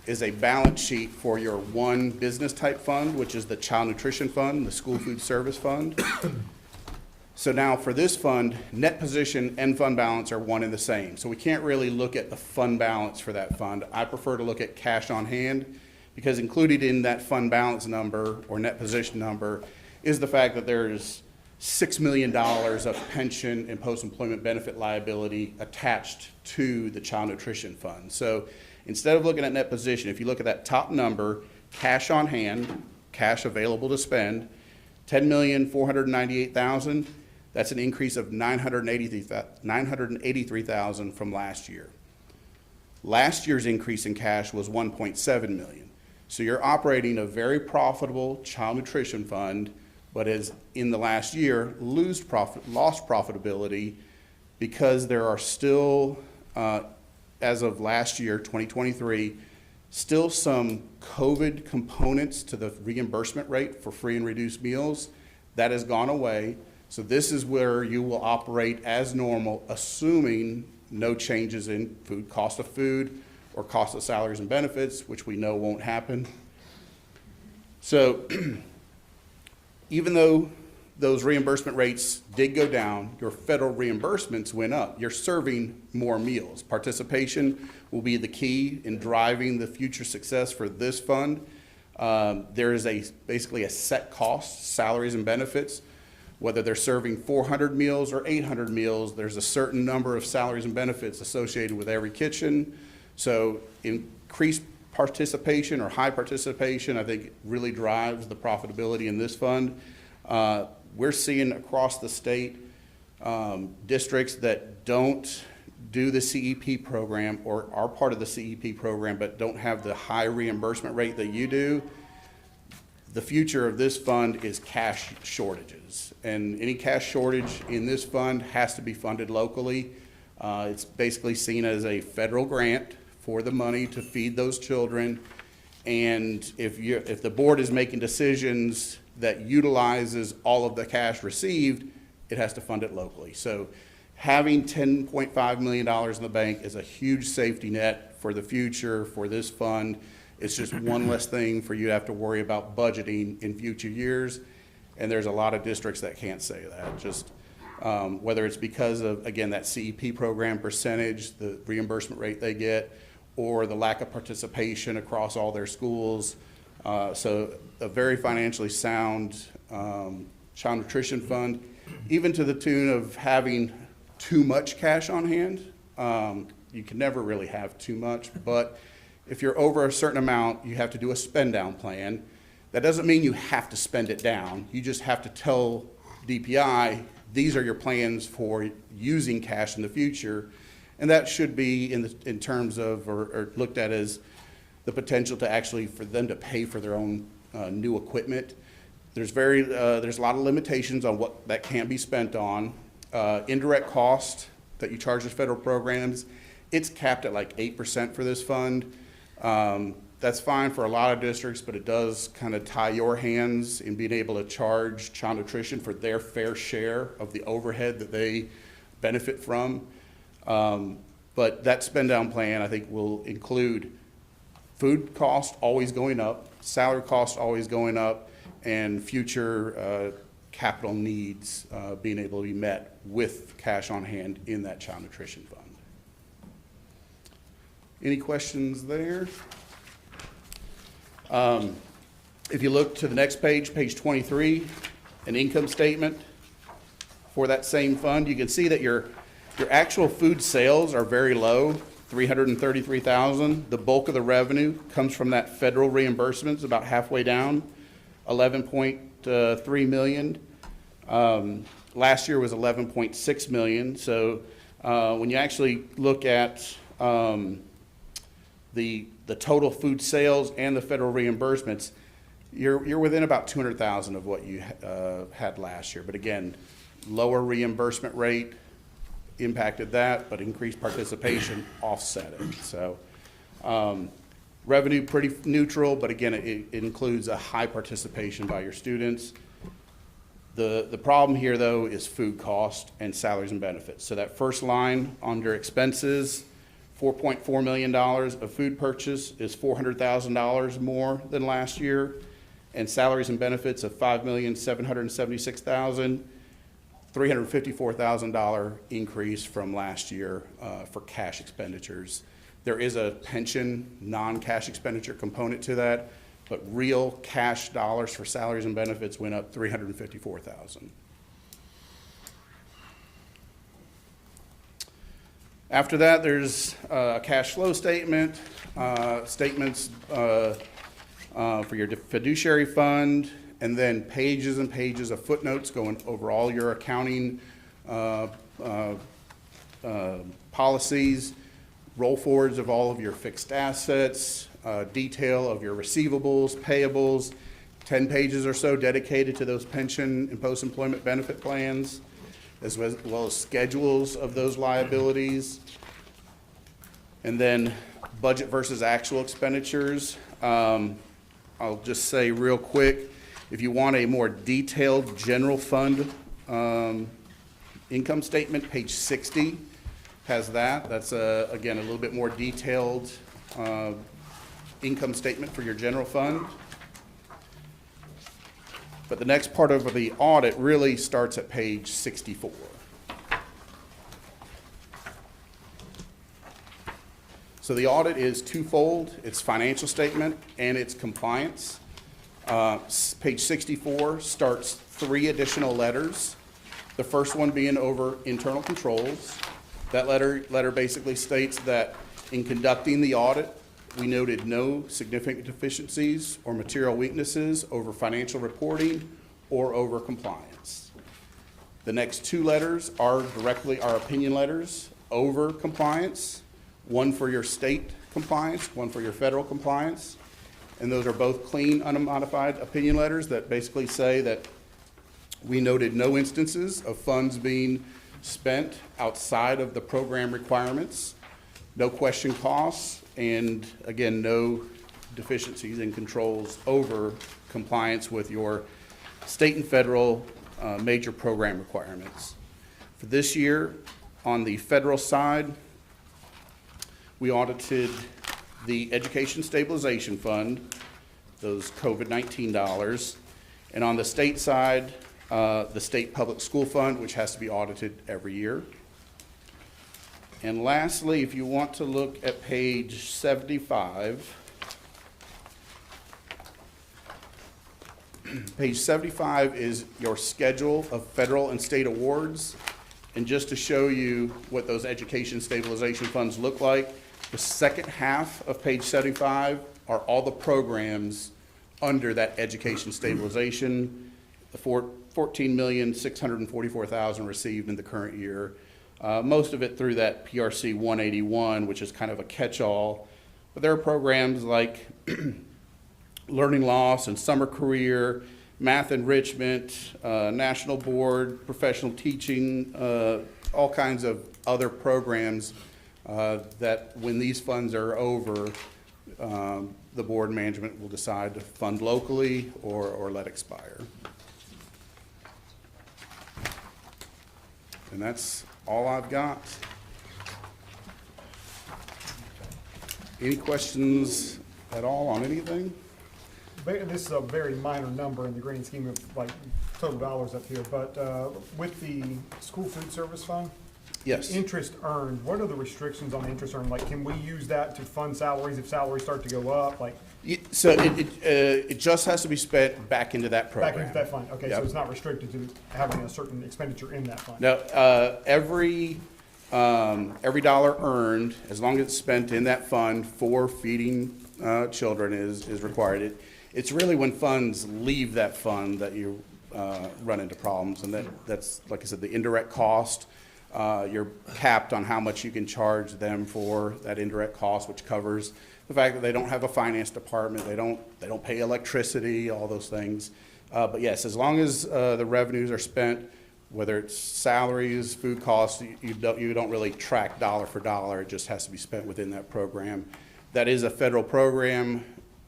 Speaker 12: is a balance sheet for your one business type fund, which is the Child Nutrition Fund, the School Food Service Fund. So now for this fund, net position and fund balance are one and the same. So we can't really look at the fund balance for that fund. I prefer to look at cash on hand, because included in that fund balance number or net position number is the fact that there's $6 million of pension and post-employment benefit liability attached to the Child Nutrition Fund. So instead of looking at net position, if you look at that top number, cash on hand, cash available to spend, $10,498,000, that's an increase of $983,000 from last year. Last year's increase in cash was $1.7 million. So you're operating a very profitable child nutrition fund, but as in the last year, lost profitability because there are still, as of last year, 2023, still some COVID components to the reimbursement rate for free and reduced meals. That has gone away. So this is where you will operate as normal, assuming no changes in cost of food, or cost of salaries and benefits, which we know won't happen. So even though those reimbursement rates did go down, your federal reimbursements went up. You're serving more meals. Participation will be the key in driving the future success for this fund. There is basically a set cost, salaries and benefits. Whether they're serving 400 meals or 800 meals, there's a certain number of salaries and benefits associated with every kitchen. So increased participation or high participation, I think, really drives the profitability in this fund. We're seeing across the state districts that don't do the CEP program or are part of the CEP program but don't have the high reimbursement rate that you do. The future of this fund is cash shortages, and any cash shortage in this fund has to be funded locally. It's basically seen as a federal grant for the money to feed those children, and if the board is making decisions that utilizes all of the cash received, it has to fund it locally. So having $10.5 million in the bank is a huge safety net for the future for this fund. It's just one less thing for you to have to worry about budgeting in future years. And there's a lot of districts that can't say that. Just whether it's because of, again, that CEP program percentage, the reimbursement rate they get, or the lack of participation across all their schools. So a very financially sound child nutrition fund, even to the tune of having too much cash on hand. You can never really have too much, but if you're over a certain amount, you have to do a spend down plan. That doesn't mean you have to spend it down. You just have to tell DPI, these are your plans for using cash in the future. And that should be in terms of, or looked at as the potential to actually for them to pay for their own new equipment. There's a lot of limitations on what that can be spent on. Indirect cost that you charge the federal programs, it's capped at like 8% for this fund. That's fine for a lot of districts, but it does kind of tie your hands in being able to charge child nutrition for their fair share of the overhead that they benefit from. But that spend down plan, I think, will include food cost always going up, salary cost always going up, and future capital needs being able to be met with cash on hand in that child nutrition fund. Any questions there? If you look to the next page, page 23, an income statement for that same fund, you can see that your actual food sales are very low, $333,000. The bulk of the revenue comes from that federal reimbursements, about halfway down, $11.3 million. Last year was $11.6 million. So when you actually look at the total food sales and the federal reimbursements, you're within about $200,000 of what you had last year. But again, lower reimbursement rate impacted that, but increased participation offset it. So revenue pretty neutral, but again, it includes a high participation by your students. The problem here, though, is food cost and salaries and benefits. So that first line under expenses, $4.4 million of food purchase is $400,000 more than last year, and salaries and benefits of $5,776,000, $354,000 increase from last year for cash expenditures. There is a pension non-cash expenditure component to that, but real cash dollars for salaries and benefits went up $354,000. After that, there's a cash flow statement, statements for your fiduciary fund, and then pages and pages of footnotes going over all your accounting policies, roll forwards of all of your fixed assets, detail of your receivables, payables, 10 pages or so dedicated to those pension and post-employment benefit plans, as well as schedules of those liabilities. And then budget versus actual expenditures. I'll just say real quick, if you want a more detailed general fund income statement, page 60 has that. That's, again, a little bit more detailed income statement for your general fund. But the next part of the audit really starts at page 64. So the audit is twofold. It's financial statement and it's compliance. Page 64 starts 3 additional letters. The first one being over internal controls. That letter basically states that in conducting the audit, we noted no significant deficiencies or material weaknesses over financial reporting or over compliance. The next 2 letters are directly our opinion letters over compliance, one for your state compliance, one for your federal compliance. And those are both clean, unmodified opinion letters that basically say that we noted no instances of funds being spent outside of the program requirements, no question costs, and again, no deficiencies and controls over compliance with your state and federal major program requirements. For this year, on the federal side, we audited the Education Stabilization Fund, those COVID-19 dollars, and on the state side, the State Public School Fund, which has to be audited every year. And lastly, if you want to look at page 75, page 75 is your schedule of federal and state awards. And just to show you what those education stabilization funds look like, the second half of page 75 are all the programs under that education stabilization. The $14,644,000 received in the current year. Most of it through that PRC 181, which is kind of a catch-all. But there are programs like learning loss and summer career, math enrichment, national board, professional teaching, all kinds of other programs that when these funds are over, the board and management will decide to fund locally or let expire. And that's all I've got. Any questions at all on anything?
Speaker 1: This is a very minor number in the grand scheme of like total dollars up here, but with the school food service fund,
Speaker 12: Yes.
Speaker 1: interest earned, what are the restrictions on the interest earned? Like, can we use that to fund salaries if salaries start to go up? Like,
Speaker 12: So it just has to be spent back into that program.
Speaker 1: back into that fund? Okay, so
Speaker 12: Yep.
Speaker 1: it's not restricted to having a certain expenditure in that fund?
Speaker 12: No, every dollar earned, as long as it's spent in that fund for feeding children is required. It's really when funds leave that fund that you run into problems, and that's, like I said, the indirect cost. You're capped on how much you can charge them for that indirect cost, which covers the fact that they don't have a finance department, they don't pay electricity, all those things. But yes, as long as the revenues are spent, whether it's salaries, food costs, you don't really track dollar for dollar. It just has to be spent within that program. That is a federal program.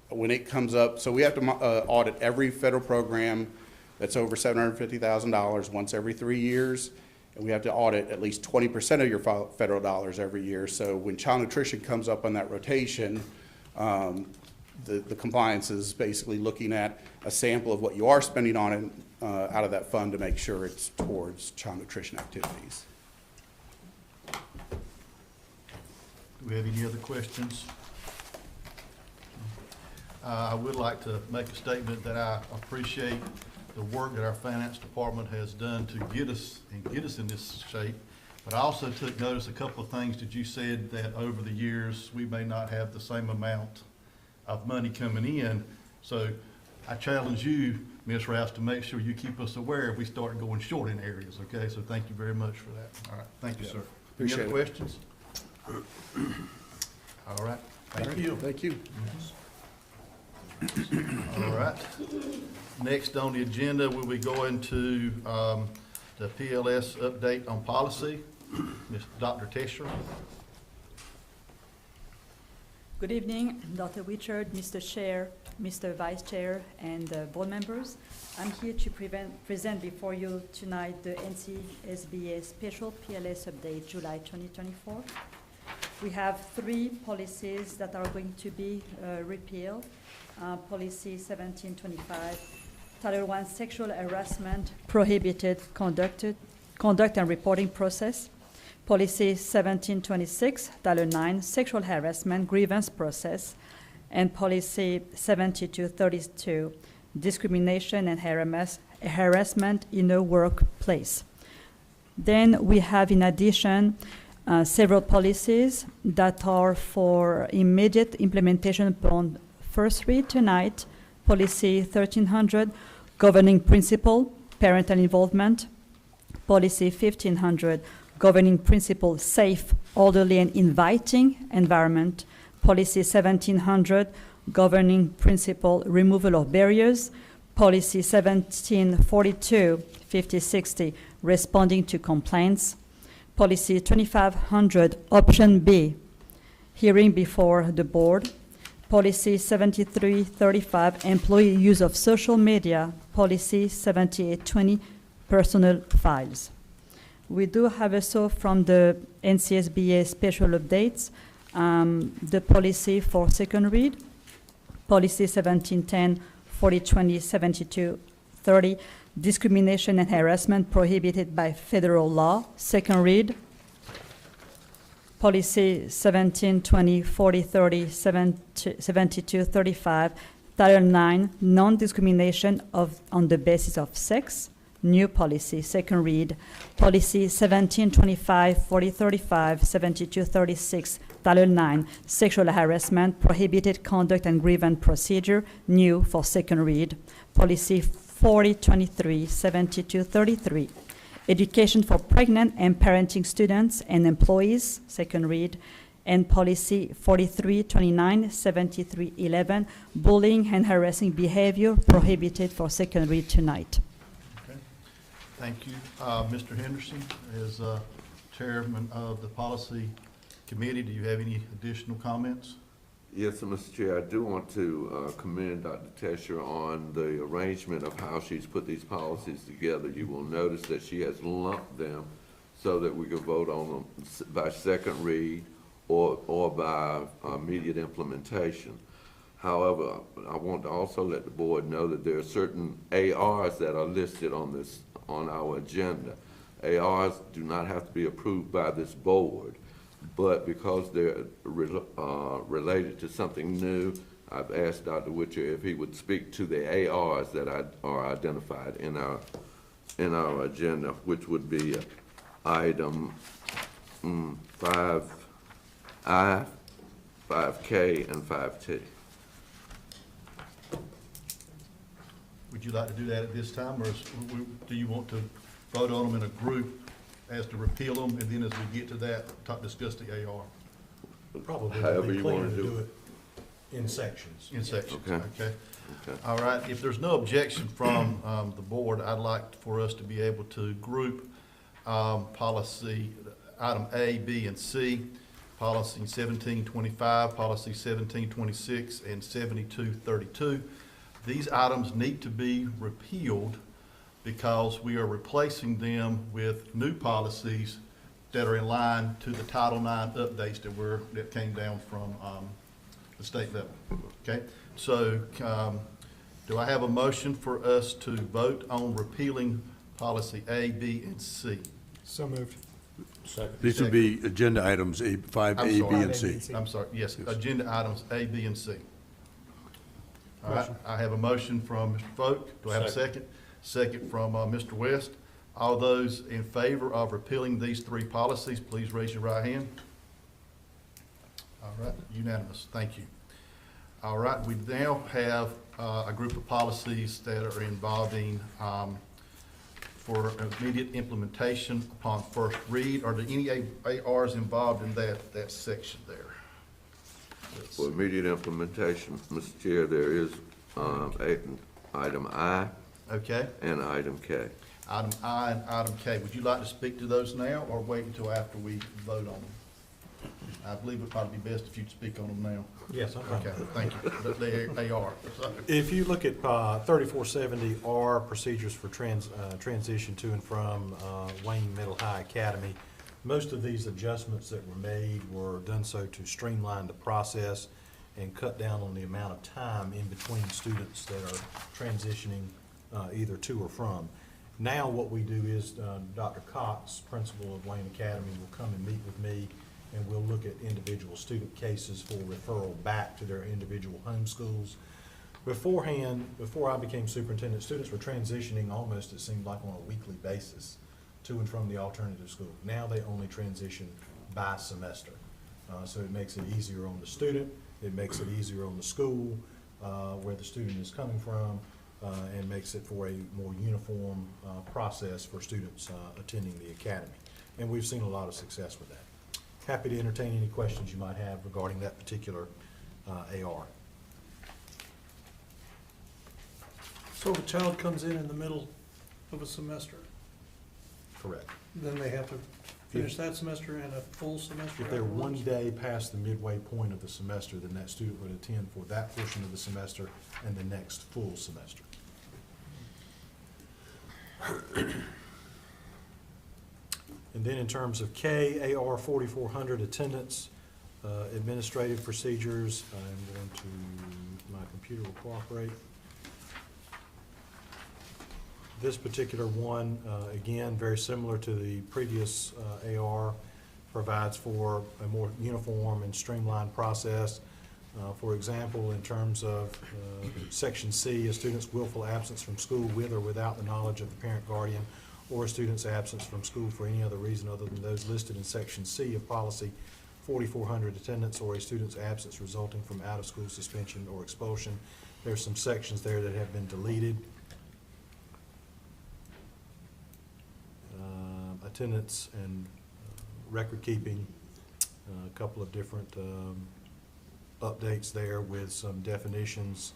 Speaker 12: When it comes up, so we have to audit every federal program that's over $750,000 once every 3 years. And we have to audit at least 20% of your federal dollars every year. So when child nutrition comes up on that rotation, the compliance is basically looking at a sample of what you are spending on it out of that fund to make sure it's towards child nutrition activities.
Speaker 10: Do we have any other questions? I would like to make a statement that I appreciate the work that our finance department has done to get us in this shape. But I also took notice a couple of things that you said, that over the years, we may not have the same amount of money coming in. So I challenge you, Ms. Rouse, to make sure you keep us aware if we start going short in areas, okay? So thank you very much for that. All right, thank you, sir. Any other questions? All right, thank you.
Speaker 12: Thank you.
Speaker 10: All right. Next on the agenda, we'll be going to the PLS update on policy. Dr. Tesher.
Speaker 13: Good evening, Dr. Richard, Mr. Chair, Mr. Vice Chair, and board members. I'm here to present before you tonight the NCSBA Special PLS Update, July 2024. We have 3 policies that are going to be repealed. Policy 1725, Title I, Sexual Harassment, Prohibited Conduct and Reporting Process. Policy 1726, Title IX, Sexual Harassment, Grievance Process. And Policy 7232, Discrimination and Harassment in a Workplace. Then we have, in addition, several policies that are for immediate implementation upon first read tonight. Policy 1300, Governing Principle, Parental Involvement. Policy 1500, Governing Principle, Safe, Orderly, and Inviting Environment. Policy 1700, Governing Principle, Removal of Barriers. Policy 1742, 5060, Responding to Complaints. Policy 2500, Option B, Hearing before the Board. Policy 7335, Employee Use of Social Media. Policy 7820, Personal Files. We do have also from the NCSBA special updates, the policy for second read. Policy 1710, 4020, 7230, Discrimination and Harassment Prohibited by Federal Law, second read. Policy 1720, 4030, 7235, Title IX, Non-Discrimination on the Basis of Sex, new policy, second read. Policy 1725, 4035, 7236, Title IX, Sexual Harassment, Prohibited Conduct and Grievance Procedure, new for second read. Policy 4023, 7233, Education for Pregnant and Parenting Students and Employees, second read. And Policy 4329, 7311, Bullying and Harassing Behavior, prohibited for second read tonight.
Speaker 10: Okay. Thank you. Mr. Henderson, as chairman of the policy committee, do you have any additional comments?
Speaker 2: Yes, sir, Mr. Chair, I do want to commend Dr. Tesher on the arrangement of how she's put these policies together. You will notice that she has lumped them so that we can vote on them by second read or by immediate implementation. However, I want to also let the board know that there are certain ARs that are listed on our agenda. ARs do not have to be approved by this board, but because they're related to something new, I've asked Dr. Witcher if he would speak to the ARs that are identified in our agenda, which would be item 5I, 5K, and 5T.
Speaker 10: Would you like to do that at this time, or do you want to vote on them in a group as to repeal them, and then as we get to that, discuss the AR?
Speaker 6: Probably
Speaker 2: However
Speaker 6: would be
Speaker 2: you
Speaker 6: cleaner
Speaker 2: wanna
Speaker 6: to
Speaker 2: do
Speaker 6: do
Speaker 2: it.
Speaker 6: it in sections.
Speaker 10: In sections,
Speaker 2: Okay.
Speaker 10: okay?
Speaker 2: Okay.
Speaker 10: All right, if there's no objection from the board, I'd like for us to be able to group policy, item A, B, and C, policy 1725, policy 1726, and 7232. These items need to be repealed because we are replacing them with new policies that are in line to the Title IX updates that came down from the state level. Okay, so do I have a motion for us to vote on repealing policy A, B, and C?
Speaker 1: So moved.
Speaker 7: These would be agenda items, 5A,
Speaker 10: I'm
Speaker 7: B,
Speaker 10: sorry.
Speaker 7: and C.
Speaker 10: I'm sorry, yes, agenda items A, B, and C. All right, I have a motion from Mr. Folk. Do I have a second? Second from Mr. West. All those in favor of repealing these three policies, please raise your right hand. All right, unanimous, thank you. All right, we now have a group of policies that are involving for immediate implementation upon first read. Are there any ARs involved in that section there?
Speaker 2: For immediate implementation, Mr. Chair, there is item I
Speaker 10: Okay,
Speaker 2: and item K.
Speaker 10: item I and item K. Would you like to speak to those now or wait until after we vote on them? I believe it would probably be best if you'd speak on them now.
Speaker 6: Yes, I'm fine.
Speaker 10: Okay, thank you. They are.
Speaker 6: If you look at 3470R, procedures for transition to and from Wayne Middle High Academy, most of these adjustments that were made were done so to streamline the process and cut down on the amount of time in between students that are transitioning either to or from. Now what we do is Dr. Cox, principal of Wayne Academy, will come and meet with me, and we'll look at individual student cases for referral back to their individual home schools. Beforehand, before I became superintendent, students were transitioning almost, it seemed like, on a weekly basis to and from the alternative school. Now they only transition by semester. So it makes it easier on the student, it makes it easier on the school, where the student is coming from, and makes it for a more uniform process for students attending the academy. And we've seen a lot of success with that. Happy to entertain any questions you might have regarding that particular AR.
Speaker 8: So if a child comes in the middle of a semester,
Speaker 6: Correct.
Speaker 8: then they have to finish that semester and a full semester
Speaker 6: If they're one
Speaker 8: afterwards?
Speaker 6: day past the midway point of the semester, then that student would attend for that portion of the semester and the next full semester. And then in terms of K, AR 4400 attendance, administrative procedures, I'm going to, my computer will cooperate. This particular one, again, very similar to the previous AR, provides for a more uniform and streamlined process. For example, in terms of Section C, a student's willful absence from school with or without the knowledge of the parent guardian, or a student's absence from school for any other reason other than those listed in Section C of Policy 4400 attendance, or a student's absence resulting from out-of-school suspension or expulsion. There's some sections there that have been deleted. Attendance and record keeping, a couple of different updates there with some definitions.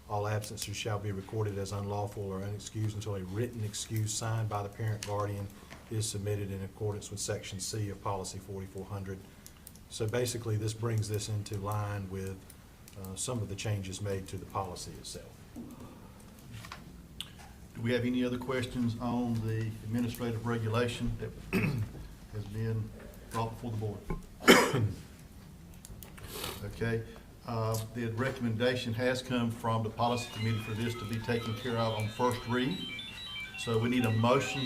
Speaker 6: All absences shall be recorded as unlawful or unexcused until a written excuse signed by the parent guardian is submitted in accordance with Section C of Policy 4400. So basically, this brings this into line with some of the changes made to the policy itself.
Speaker 10: Do we have any other questions on the administrative regulation that has been brought before the board? Okay, the recommendation has come from the policy committee for this to be taken care of on first read. So we need a motion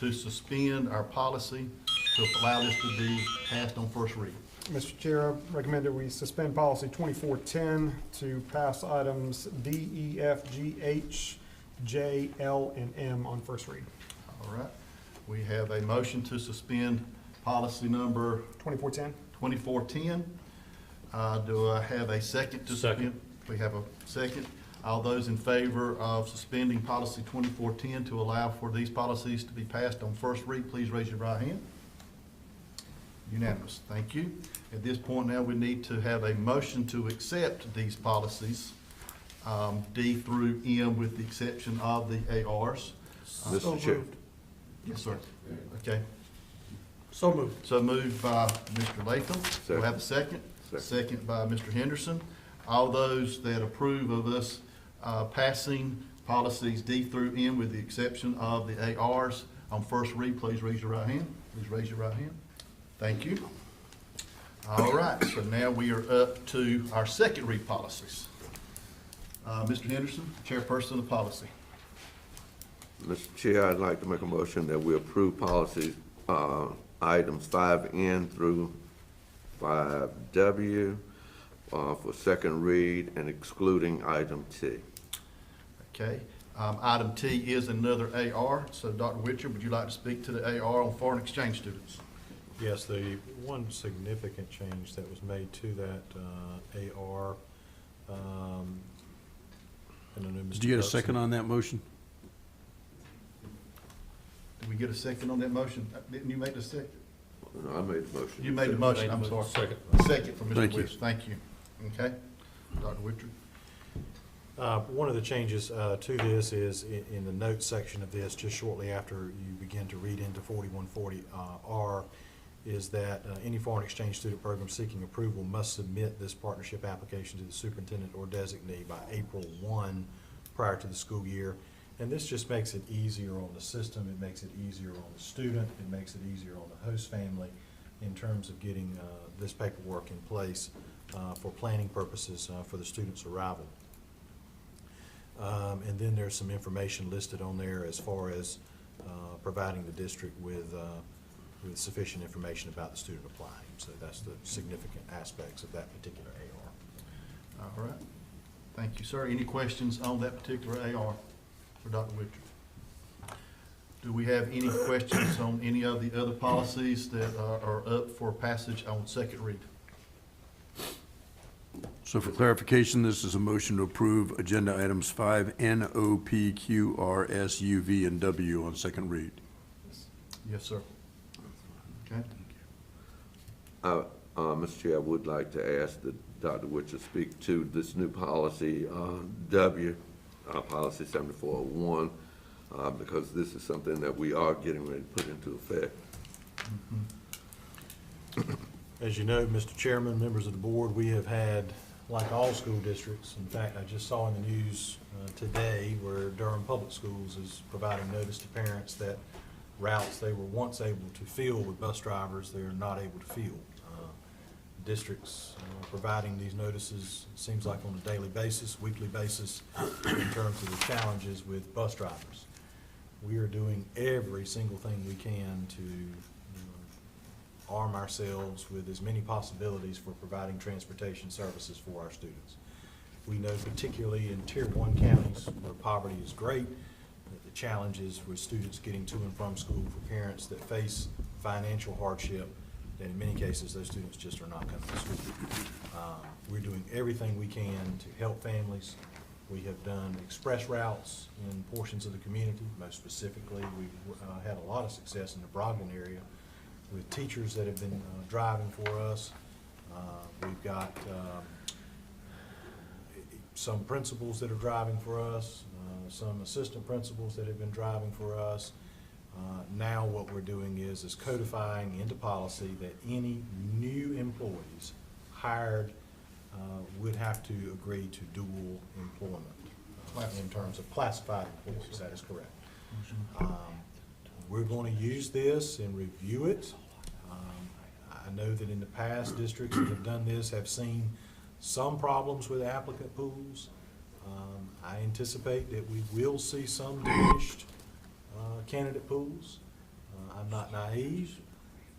Speaker 10: to suspend our policy to allow this to be passed on first read.
Speaker 1: Mr. Chair, I recommend that we suspend policy 2410 to pass items D, E, F, G, H, J, L, and M on first read.
Speaker 10: All right, we have a motion to suspend policy number
Speaker 1: 2410.
Speaker 10: 2410. Do I have a second to suspend?
Speaker 9: Second.
Speaker 10: We have a second. All those in favor of suspending policy 2410 to allow for these policies to be passed on first read, please raise your right hand. Unanimous. Thank you. At this point now, we need to have a motion to accept these policies, D through M, with the exception of the ARs.
Speaker 8: So
Speaker 2: Mr. Chair.
Speaker 8: moved.
Speaker 10: Yes, sir. Okay.
Speaker 8: So moved.
Speaker 10: So moved by Mr. Latham. Do we have a second?
Speaker 2: Second.
Speaker 10: Second by Mr. Henderson. All those that approve of us passing policies D through M with the exception of the ARs on first read, please raise your right hand. Please raise your right hand. Thank you. All right, so now we are up to our second read policies. Mr. Henderson, chairperson of the policy.
Speaker 2: Mr. Chair, I'd like to make a motion that we approve policies, items 5N through 5W for second read and excluding item T.
Speaker 10: Okay, item T is another AR, so Dr. Witcher, would you like to speak to the AR on foreign exchange students?
Speaker 6: Yes, the one significant change that was made to that AR, and I know Mr.
Speaker 7: Did you get a
Speaker 6: Dirksen-
Speaker 7: second on that motion?
Speaker 10: Did we get a second on that motion? Didn't you make the second?
Speaker 2: No, I made the motion.
Speaker 10: You made the motion, I'm sorry.
Speaker 9: Second.
Speaker 10: Second from Mr.
Speaker 7: Thank you.
Speaker 10: Witcher, thank you. Okay, Dr. Witcher.
Speaker 6: One of the changes to this is in the notes section of this, just shortly after you begin to read into 4140R, is that any foreign exchange student program seeking approval must submit this partnership application to the superintendent or designee by April 1 prior to the school year. And this just makes it easier on the system, it makes it easier on the student, it makes it easier on the host family in terms of getting this paperwork in place for planning purposes for the student's arrival. And then there's some information listed on there as far as providing the district with sufficient information about the student applying. So that's the significant aspects of that particular AR.
Speaker 10: All right. Thank you, sir. Any questions on that particular AR for Dr. Witcher? Do we have any questions on any of the other policies that are up for passage on second read?
Speaker 7: So for clarification, this is a motion to approve agenda items 5N, O, P, Q, R, S, U, V, and W on second read.
Speaker 10: Yes, sir. Okay.
Speaker 2: Mr. Chair, I would like to ask that Dr. Witcher speak to this new policy, W, policy 7401, because this is something that we are getting ready to put into effect.
Speaker 6: As you know, Mr. Chairman, members of the board, we have had, like all school districts, in fact, I just saw in the news today where Durham Public Schools is providing notice to parents that routes they were once able to fill with bus drivers, they're not able to fill. Districts providing these notices, it seems like on a daily basis, weekly basis, in terms of the challenges with bus drivers. We are doing every single thing we can to arm ourselves with as many possibilities for providing transportation services for our students. We know particularly in Tier 1 counties where poverty is great, that the challenges with students getting to and from school for parents that face financial hardship, that in many cases those students just are not coming to school. We're doing everything we can to help families. We have done express routes in portions of the community. Most specifically, we've had a lot of success in the Brogdon area with teachers that have been driving for us. We've got some principals that are driving for us, some assistant principals that have been driving for us. Now what we're doing is codifying into policy that any new employees hired would have to agree to dual employment in terms of classified employees. That is correct. We're going to use this and review it. I know that in the past, districts that have done this have seen some problems with applicant pools. I anticipate that we will see some diminished candidate pools. I'm not naive,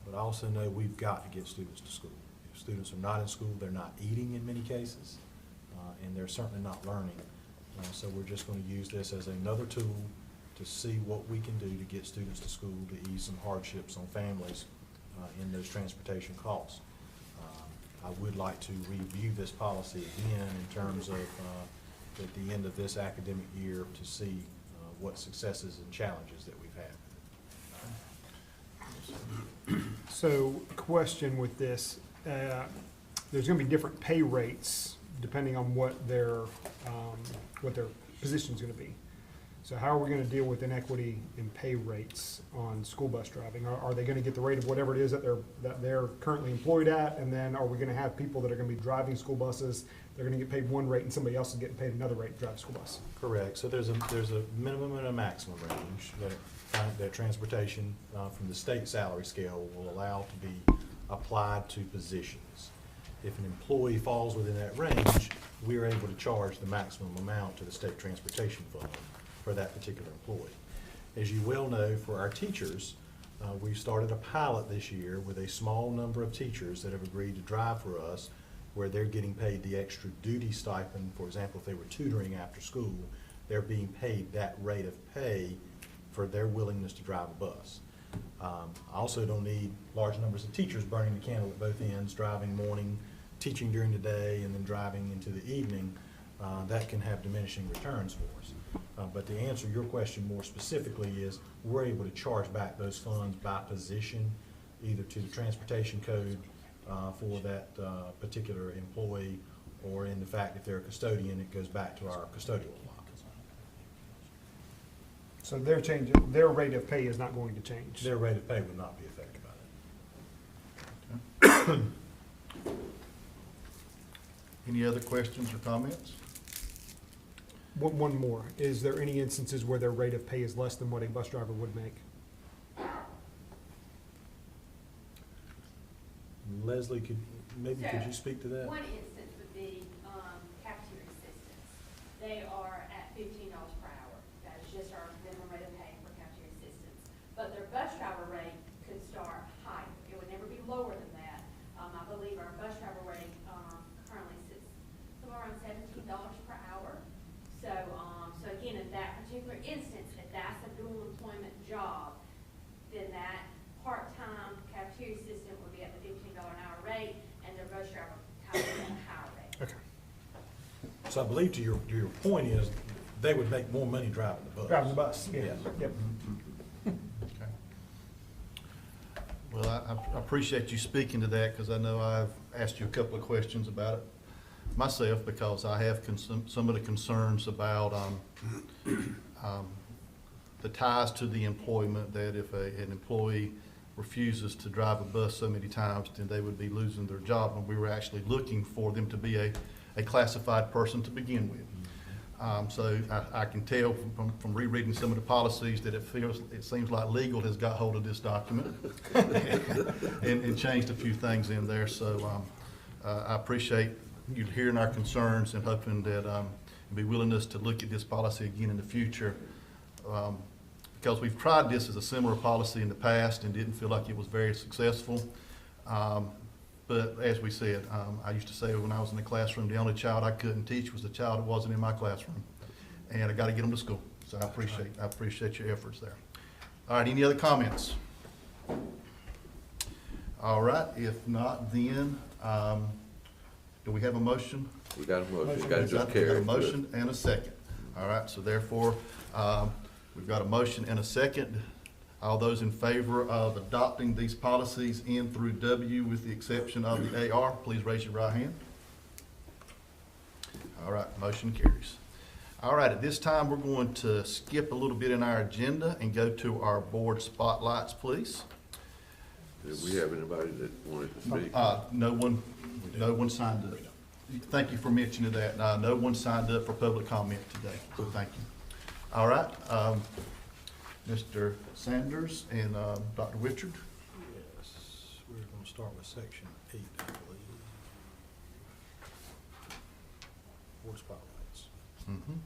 Speaker 6: but I also know we've got to get students to school. If students are not in school, they're not eating in many cases, and they're certainly not learning. So we're just going to use this as another tool to see what we can do to get students to school, to ease some hardships on families in those transportation costs. I would like to review this policy again in terms of at the end of this academic year to see what successes and challenges that we've had.
Speaker 1: So, question with this, there's gonna be different pay rates depending on what their position's gonna be. So how are we gonna deal with inequity in pay rates on school bus driving? Are they gonna get the rate of whatever it is that they're currently employed at? And then are we gonna have people that are gonna be driving school buses, they're gonna get paid one rate and somebody else is getting paid another rate to drive a school bus?
Speaker 6: Correct. So there's a minimum and a maximum range that transportation from the state salary scale will allow to be applied to positions. If an employee falls within that range, we are able to charge the maximum amount to the state transportation fund for that particular employee. As you well know, for our teachers, we've started a pilot this year with a small number of teachers that have agreed to drive for us, where they're getting paid the extra duty stipend. For example, if they were tutoring after school, they're being paid that rate of pay for their willingness to drive a bus. I also don't need large numbers of teachers burning the candle at both ends, driving morning, teaching during the day, and then driving into the evening. That can have diminishing returns for us. But to answer your question more specifically is, we're able to charge back those funds by position, either to the transportation code for that particular employee, or in the fact if they're a custodian, it goes back to our custodial allowance.
Speaker 1: So they're changing, their rate of pay is not going to change?
Speaker 6: Their rate of pay would not be affected by that.
Speaker 10: Any other questions or comments?
Speaker 1: One more. Is there any instances where their rate of pay is less than what a bus driver would make?
Speaker 6: Leslie, could you speak to that?
Speaker 14: One instance would be cafeteria assistants. They are at $15
Speaker 11: but their bus driver rate could start higher. It would never be lower than that. I believe our bus driver rate, currently sits somewhere around $17 per hour. So, so again, in that particular instance, if that's a dual employment job, then that part-time cafeteria assistant would be at the $15 an hour rate, and their bus driver would be at a higher rate.
Speaker 6: Okay. So I believe to your point is, they would make more money driving the bus.
Speaker 1: Driving the bus, yeah.
Speaker 6: Yeah.
Speaker 1: Yep.
Speaker 10: Okay. Well, I appreciate you speaking to that, because I know I've asked you a couple of questions about it myself, because I have some of the concerns about the ties to the employment, that if an employee refuses to drive a bus so many times, then they would be losing their job, and we were actually looking for them to be a classified person to begin with. So I can tell from rereading some of the policies that it seems like legal has got hold of this document and changed a few things in there. So I appreciate you hearing our concerns and hoping that be willingness to look at this policy again in the future. Because we've tried this as a similar policy in the past and didn't feel like it was very successful. But as we said, I used to say when I was in the classroom, the only child I couldn't teach was the child that wasn't in my classroom. And I got to get them to school. So I appreciate your efforts there. All right, any other comments? All right, if not, then, do we have a motion?
Speaker 2: We got a motion,
Speaker 10: We
Speaker 2: got to just
Speaker 10: got
Speaker 2: carry
Speaker 10: a
Speaker 2: it.
Speaker 10: motion and a second. All right, so therefore, we've got a motion and a second. All those in favor of adopting these policies N through W with the exception of the AR, please raise your right hand. All right, motion carries. All right, at this time, we're going to skip a little bit in our agenda and go to our board spotlights, please.
Speaker 2: Do we have anybody that wanted to speak?
Speaker 10: No one signed up. Thank you for mentioning that. No one signed up for public comment today, so thank you. All right, Mr. Sanders and Dr. Richard.
Speaker 6: Yes, we're going to start with section 8, I believe. Board spotlights.
Speaker 10: Mhm.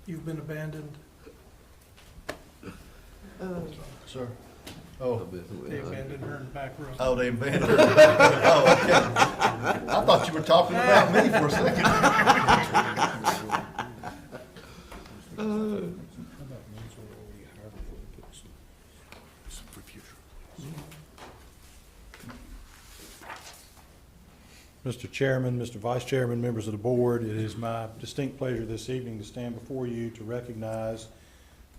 Speaker 8: You've been abandoned.
Speaker 10: Sir? Oh,
Speaker 8: They abandoned her in the back room.
Speaker 10: oh, they abandoned her. Oh, okay. I thought you were talking about me for a second.
Speaker 6: Mr. Chairman, Mr. Vice Chairman, members of the board, it is my distinct pleasure this evening to stand before you to recognize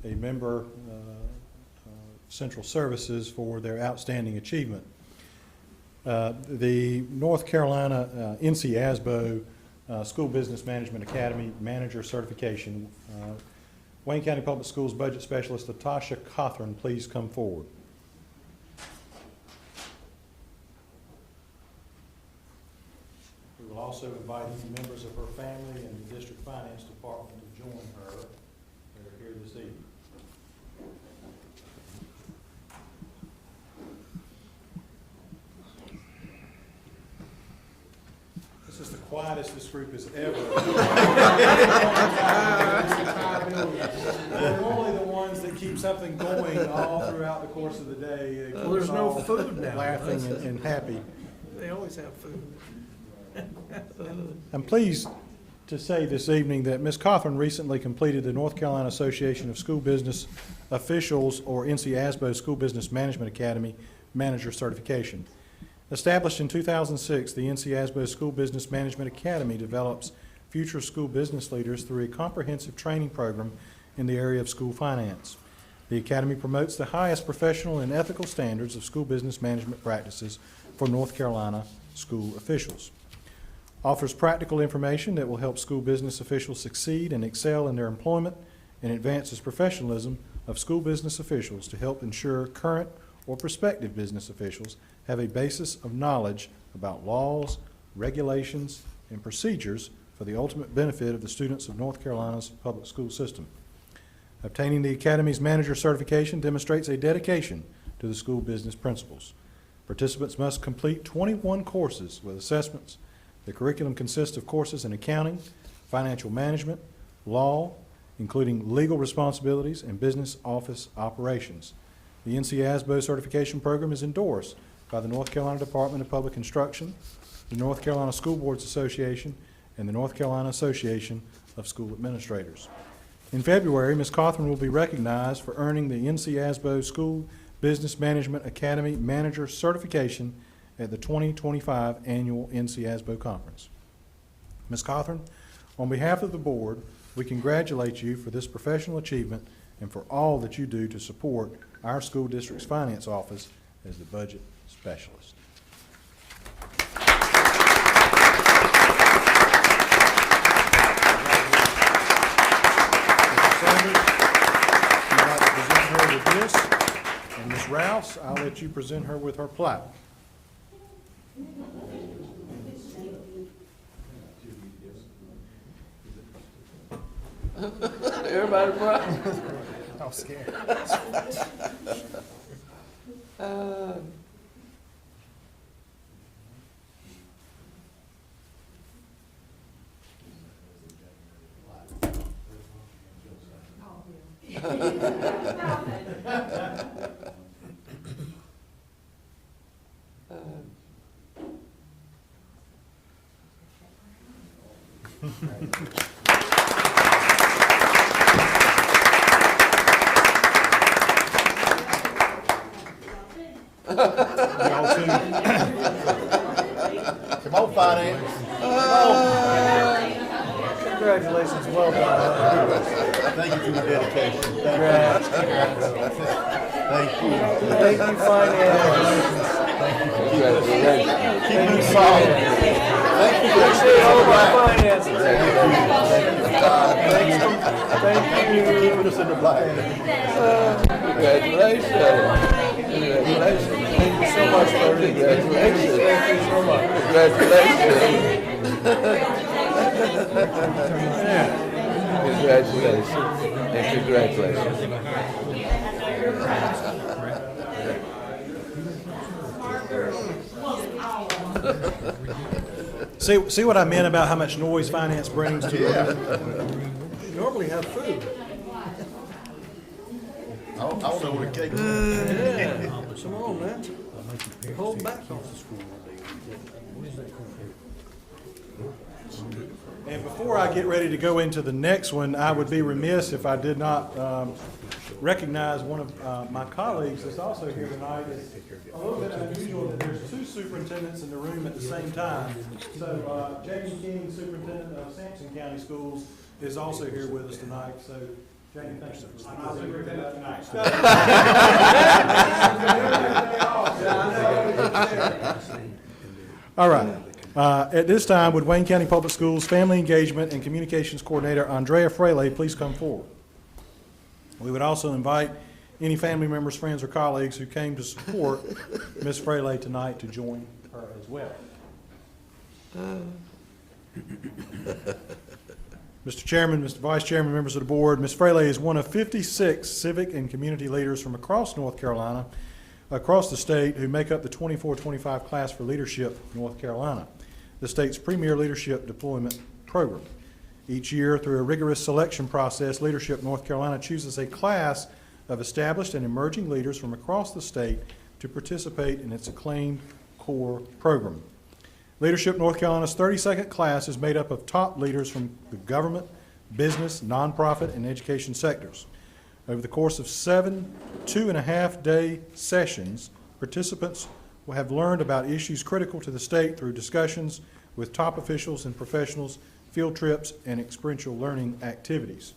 Speaker 6: a member, Central Services, for their outstanding achievement. The North Carolina NC ASBO School Business Management Academy Manager Certification. Wayne County Public Schools Budget Specialist Latasha Cothran, please come forward. We will also invite any members of her family and the District Finance Department to join her. They're here this evening. This is the quietest this group has ever. They're only the ones that keep something going all throughout the course of the day.
Speaker 8: Well, there's no food now.
Speaker 6: Laughing and happy.
Speaker 8: They always have food.
Speaker 6: I'm pleased to say this evening that Ms. Cothran recently completed the North Carolina Association of School Business Officials, or NC ASBO School Business Management Academy Manager Certification. Established in 2006, the NC ASBO School Business Management Academy develops future school business leaders through a comprehensive training program in the area of school finance. The Academy promotes the highest professional and ethical standards of school business management practices for North Carolina school officials. Offers practical information that will help school business officials succeed and excel in their employment, and advances professionalism of school business officials to help ensure current or prospective business officials have a basis of knowledge about laws, regulations, and procedures for the ultimate benefit of the students of North Carolina's public school system. Obtaining the Academy's manager certification demonstrates a dedication to the school business principles. Participants must complete 21 courses with assessments. The curriculum consists of courses in accounting, financial management, law, including legal responsibilities, and business office operations. The NC ASBO certification program is endorsed by the North Carolina Department of Public Instruction, the North Carolina School Boards Association, and the North Carolina Association of School Administrators. In February, Ms. Cawthorn will be recognized for earning the NC ASBO School Business Management Academy Manager Certification at the 2025 Annual NC ASBO Conference. Ms. Cawthorn, on behalf of the board, we congratulate you for this professional achievement and for all that you do to support our school district's finance office as the budget specialist. I'd like to present her with this, and Ms. Rouse, I'll let you present her with her plaque.
Speaker 2: Everybody, bro?
Speaker 1: I was scared.
Speaker 6: Y'all too.
Speaker 10: Come on, finance.
Speaker 8: Congratulations, well done.
Speaker 10: Thank you for your dedication. Thank you.
Speaker 8: Thank you, finance.
Speaker 10: Keep it solid. Thank you.
Speaker 8: Appreciate all of our finances. Thank you.
Speaker 10: Keeping us in the black.
Speaker 2: Congratulations. Congratulations.
Speaker 8: Thank you so much, Lord.
Speaker 2: Congratulations.
Speaker 8: Thank you so much.
Speaker 2: Congratulations. And congratulations.
Speaker 6: See what I meant about how much noise finance brings to the room?
Speaker 8: You normally have food.
Speaker 10: I don't know where the cake is.
Speaker 8: Yeah. Come on, man. Hold back.
Speaker 6: And before I get ready to go into the next one, I would be remiss if I did not recognize one of my colleagues that's also here tonight. It's a little bit unusual that there's two superintendents in the room at the same time. So Jamie King, superintendent of Sampson County Schools, is also here with us tonight. So Jamie, thanks for superintendent tonight. All right. At this time, would Wayne County Public Schools Family Engagement and Communications Coordinator Andrea Fraley please come forward? We would also invite any family members, friends, or colleagues who came to support Ms. Fraley tonight to join her as well. Mr. Chairman, Mr. Vice Chairman, members of the board, Ms. Fraley is one of 56 civic and community leaders from across North Carolina, across the state, who make up the 24-25 Class for Leadership North Carolina, the state's premier leadership deployment program. Each year, through a rigorous selection process, Leadership North Carolina chooses a class of established and emerging leaders from across the state to participate in its acclaimed core program. Leadership North Carolina's 32nd class is made up of top leaders from the government, business, nonprofit, and education sectors. Over the course of 7 2.5-day sessions, participants will have learned about issues critical to the state through discussions with top officials and professionals, field trips, and experiential learning activities.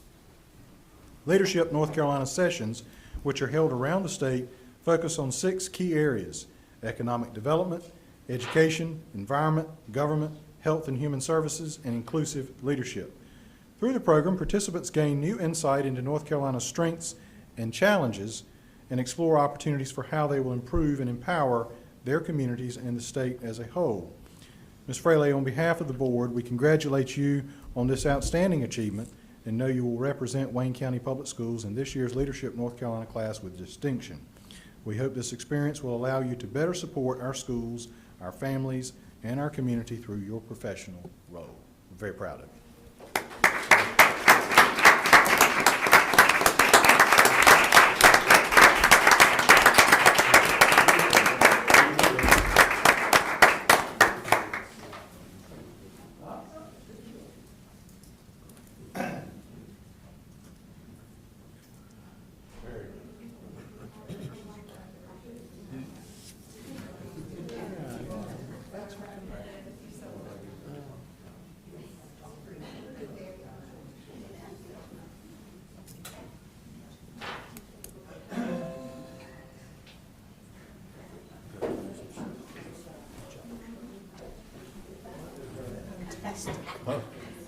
Speaker 6: Leadership North Carolina sessions, which are held around the state, focus on 6 key areas: economic development, education, environment, government, health and human services, and inclusive leadership. Through the program, participants gain new insight into North Carolina's strengths and challenges and explore opportunities for how they will improve and empower their communities and the state as a whole. Ms. Fraley, on behalf of the board, we congratulate you on this outstanding achievement and know you will represent Wayne County Public Schools in this year's Leadership North Carolina class with distinction. We hope this experience will allow you to better support our schools, our families, and our community through your professional role. We're very proud of you.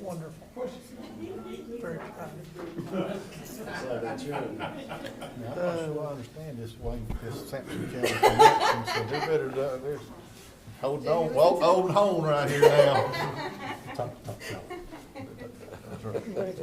Speaker 8: Wonderful. Very proud.
Speaker 10: Well, I understand this Wayne, this Sampson County connection, so they better, there's, hold on, well, hold on right here now. That's right.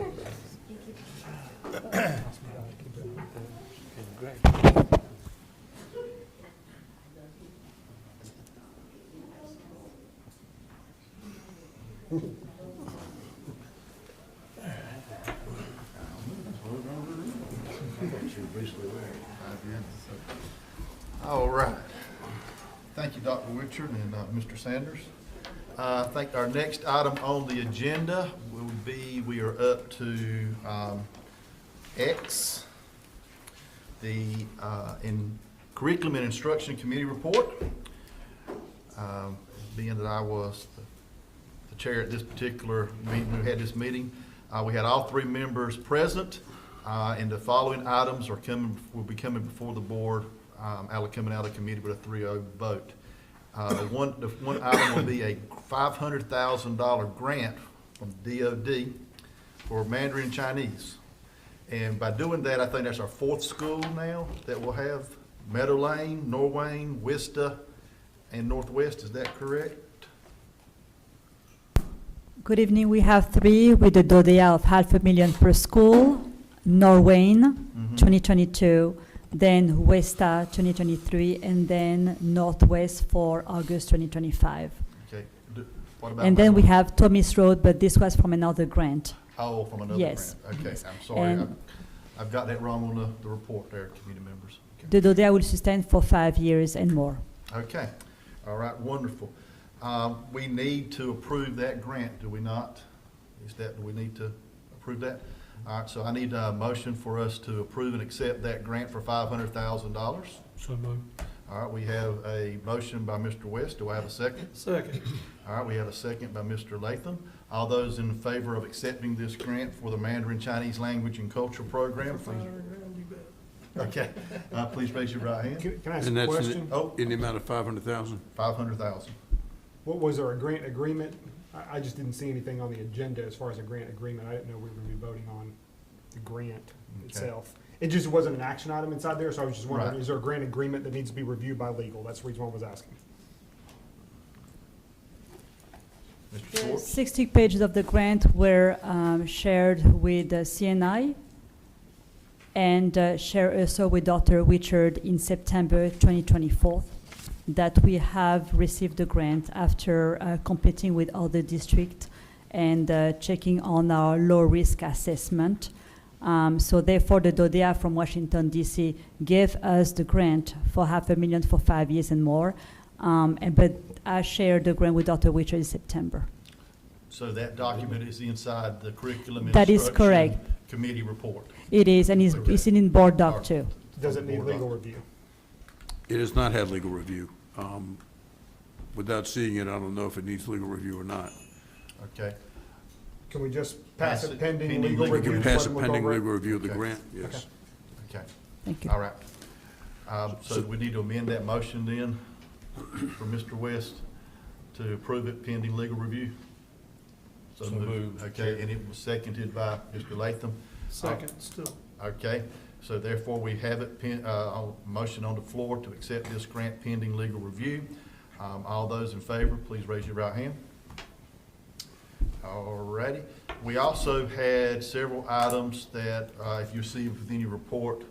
Speaker 10: All right. Thank you, Dr. Richard and Mr. Sanders. I think our next item on the agenda will be, we are up to X, the in Curriculum and Instruction Committee report. Being that I was the chair at this particular meeting, we had this meeting, we had all three members present, and the following items will be coming before the board, coming out of committee with a 3-0 vote. The one item will be a $500,000 grant from DOD for Mandarin Chinese. And by doing that, I think that's our fourth school now that we'll have, Meadow Lane, Norwayne, Wista, and Northwest. Is that correct?
Speaker 13: Good evening. We have three with a DODEA of $500,000 per school. Norwayne, 2022, then Westa, 2023, and then Northwest for August 2025.
Speaker 10: Okay. What about?
Speaker 13: And then we have Thomas Road, but this was from another grant.
Speaker 10: Oh, from another
Speaker 13: Yes.
Speaker 10: grant. Okay,
Speaker 13: Yes.
Speaker 10: I'm sorry.
Speaker 13: And-
Speaker 10: I've got that wrong on the report there, committee members. Okay.
Speaker 13: The DODEA will sustain for 5 years and more.
Speaker 10: Okay, all right, wonderful. We need to approve that grant, do we not? Do we need to approve that? All right, so I need a motion for us to approve and accept that grant for $500,000.
Speaker 9: So moved.
Speaker 10: All right, we have a motion by Mr. West. Do I have a second?
Speaker 8: Second.
Speaker 10: All right, we have a second by Mr. Latham. All those in favor of accepting this grant for the Mandarin Chinese Language and Culture Program, please. Okay, please raise your right hand.
Speaker 1: Can I ask
Speaker 7: And
Speaker 1: a
Speaker 7: that's
Speaker 1: question?
Speaker 10: Oh,
Speaker 7: in the amount of 500,000?
Speaker 10: 500,000.
Speaker 1: What was there, a grant agreement? I just didn't see anything on the agenda as far as a grant agreement. I didn't know we were gonna be voting on the grant itself. It just wasn't an action item inside there, so I was just wondering,
Speaker 10: Right.
Speaker 1: is there a grant agreement that needs to be reviewed by legal? That's the reason why I was asking.
Speaker 10: Mr.
Speaker 13: The
Speaker 10: Schwartz?
Speaker 13: 60 pages of the grant were shared with CNI and shared also with Dr. Richard in September 2024, that we have received the grant after competing with other districts and checking on our low-risk assessment. So therefore, the DODEA from Washington, D.C. gave us the grant for $500,000 for 5 years and more. But I shared the grant with Dr. Richard in September.
Speaker 10: So that document is inside the Curriculum and
Speaker 13: That is
Speaker 10: Instruction
Speaker 13: correct.
Speaker 10: Committee report.
Speaker 13: It is, and it's in board doc too.
Speaker 1: Does it need legal review?
Speaker 7: It has not had legal review. Without seeing it, I don't know if it needs legal review or not.
Speaker 10: Okay,
Speaker 1: Can we just pass
Speaker 10: Pass
Speaker 1: it
Speaker 10: it
Speaker 1: pending
Speaker 10: pending
Speaker 1: legal
Speaker 10: legal
Speaker 7: We
Speaker 1: review?
Speaker 7: can
Speaker 1: just
Speaker 7: pass
Speaker 1: let
Speaker 7: a
Speaker 1: them look
Speaker 7: pending
Speaker 1: over it?
Speaker 7: legal review of the
Speaker 10: Okay.
Speaker 7: grant, yes.
Speaker 10: okay,
Speaker 13: Thank you.
Speaker 10: all right. So we need to amend that motion then for Mr. West to approve it pending legal review?
Speaker 9: So moved.
Speaker 10: Okay, and it was seconded by Mr. Latham.
Speaker 8: Second, still.
Speaker 10: Okay, so therefore we have it motion on the floor to accept this grant pending legal review. All those in favor, please raise your right hand. All righty. We also had several items that, if you see within your report,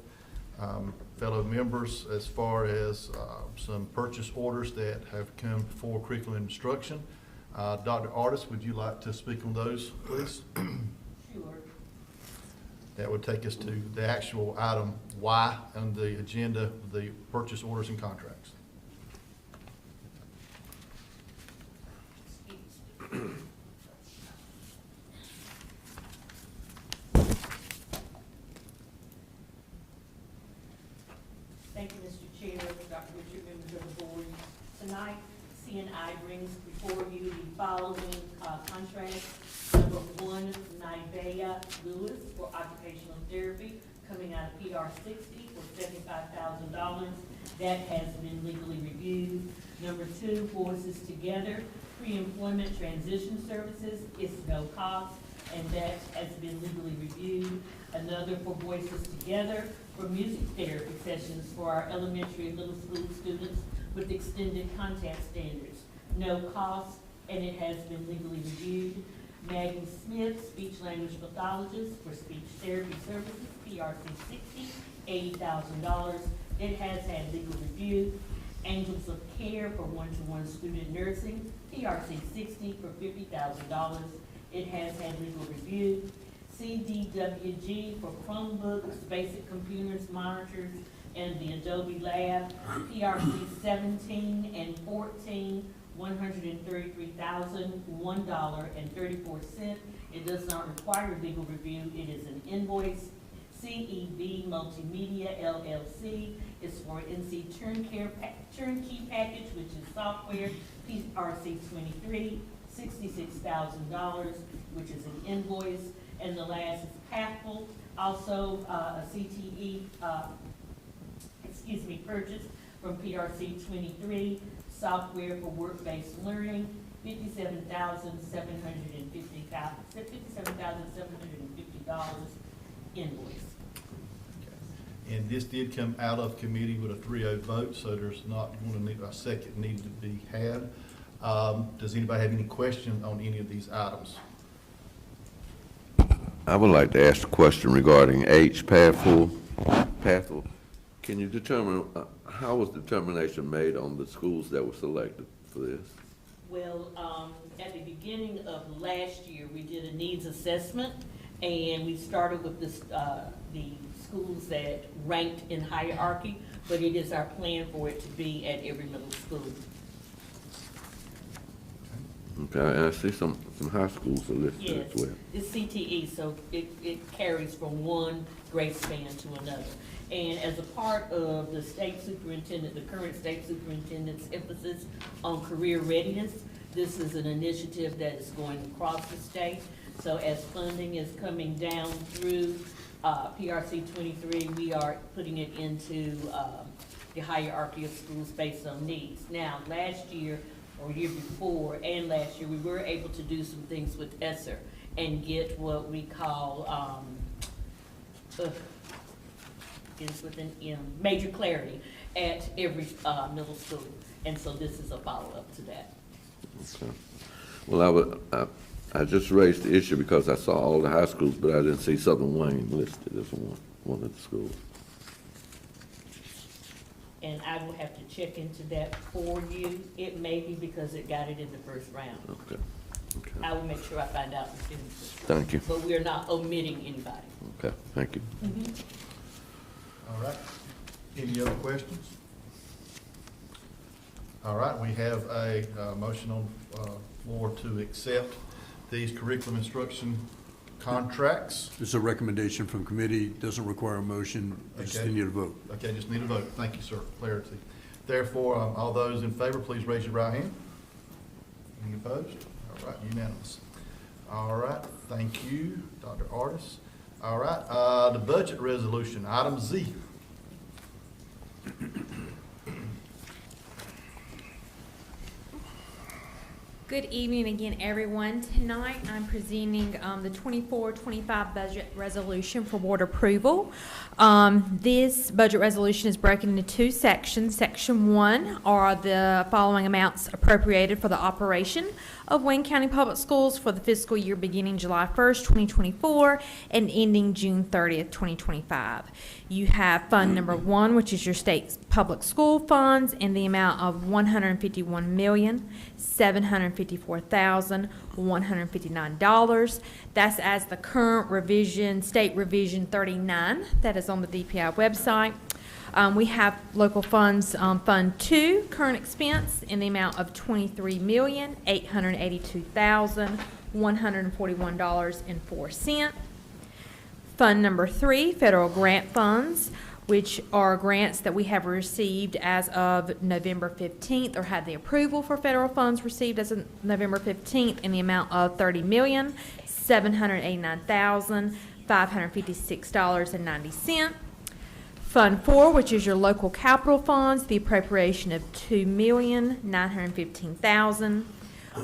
Speaker 10: fellow members as far as some purchase orders that have come before curriculum and instruction. Dr. Artis, would you like to speak on those, please?
Speaker 4: Sure.
Speaker 10: That would take us to the actual item Y on the agenda, the purchase orders and contracts.
Speaker 14: Thank you, Mr. Chair, Dr. Richard, members of the board. Tonight, CNI brings before you the following contracts. Number one, Nivea Lewis for occupational therapy, coming out of PR 60 for $75,000. That has been legally reviewed. Number two, Voices Together, pre-employment transition services, it's no cost, and that has been legally reviewed. Another for Voices Together for music therapy sessions for our elementary and middle school students with extended contact standards. No cost, and it has been legally reviewed. Maggie Smith, speech language pathologist for speech therapy services, PRC 60, $80,000. It has had legal review. Angels of Care for one-to-one student nursing, PRC 60 for $50,000. It has had legal review. CDWG for Chromebooks, basic computers, monitors, and the Adobe Lab, PRC 17 and 14, $133,001.34. It does not require legal review. It is an invoice. CEB Multimedia LLC is for NC Turnkey Package, which is software, PRC 23, $66,000, which is an invoice. And the last is Pathful, also a CTE, purchase from PRC 23, software for work-based learning, $57,750 invoice.
Speaker 10: And this did come out of committee with a 3-0 vote, so there's not going to need a second needed to be had. Does anybody have any questions on any of these items?
Speaker 2: I would like to ask a question regarding H. Pathful. Can you determine, how was determination made on the schools that were selected for this?
Speaker 14: Well, at the beginning of last year, we did a needs assessment, and we started with this, the schools that ranked in hierarchy, but it is our plan for it to be at every middle school.
Speaker 2: Okay, and I see some high schools are listed
Speaker 14: Yes,
Speaker 2: as well.
Speaker 14: it's CTE, so it carries from one grade span to another. And as a part of the state superintendent, the current state superintendent's emphasis on career readiness, this is an initiative that is going across the state. So as funding is coming down through PRC 23, we are putting it into the hierarchy of schools based on needs. Now, last year, or year before, and last year, we were able to do some things with ESSER and get what we call, is with an M, major clarity at every middle school. And so this is a follow-up to that.
Speaker 2: Okay. Well, I just raised the issue because I saw all the high schools, but I didn't see Southern Wayne listed as one of the schools.
Speaker 14: And I will have to check into that for you. It may be because it got it in the first round.
Speaker 2: Okay. Okay.
Speaker 14: I will make sure I find out.
Speaker 2: Thank you.
Speaker 14: But we're not omitting anybody.
Speaker 2: Okay, thank you.
Speaker 10: All right. Any other questions? All right, we have a motion on floor to accept these curriculum instruction contracts.
Speaker 7: It's a recommendation from committee, doesn't require a motion, you just
Speaker 10: Okay.
Speaker 7: need a vote.
Speaker 10: Okay, just need a vote. Thank you, sir, clarity. Therefore, all those in favor, please raise your right hand. Any opposed? All right, unanimous. All right, thank you, Dr. Artis. All right, the budget resolution, item Z.
Speaker 15: Good evening again, everyone. Tonight, I'm presenting the 24-25 budget resolution for board approval. This budget resolution is broken into two sections. Section 1 are the following amounts appropriated for the operation of Wayne County Public Schools for the fiscal year beginning July 1st, 2024 and ending June 30th, 2025. You have Fund Number 1, which is your state's public school funds, in the amount of $151,754,159. That's as the current revision, State Revision 39, that is on the DPI website. We have local funds, Fund 2, current expense, in the amount of $23,882,141.04. Fund Number 3, federal grant funds, which are grants that we have received as of November 15th, or had the approval for federal funds received as of November 15th, in the amount of $30,789,556.90. Fund 4, which is your local capital funds, the appropriation of $2,915,000.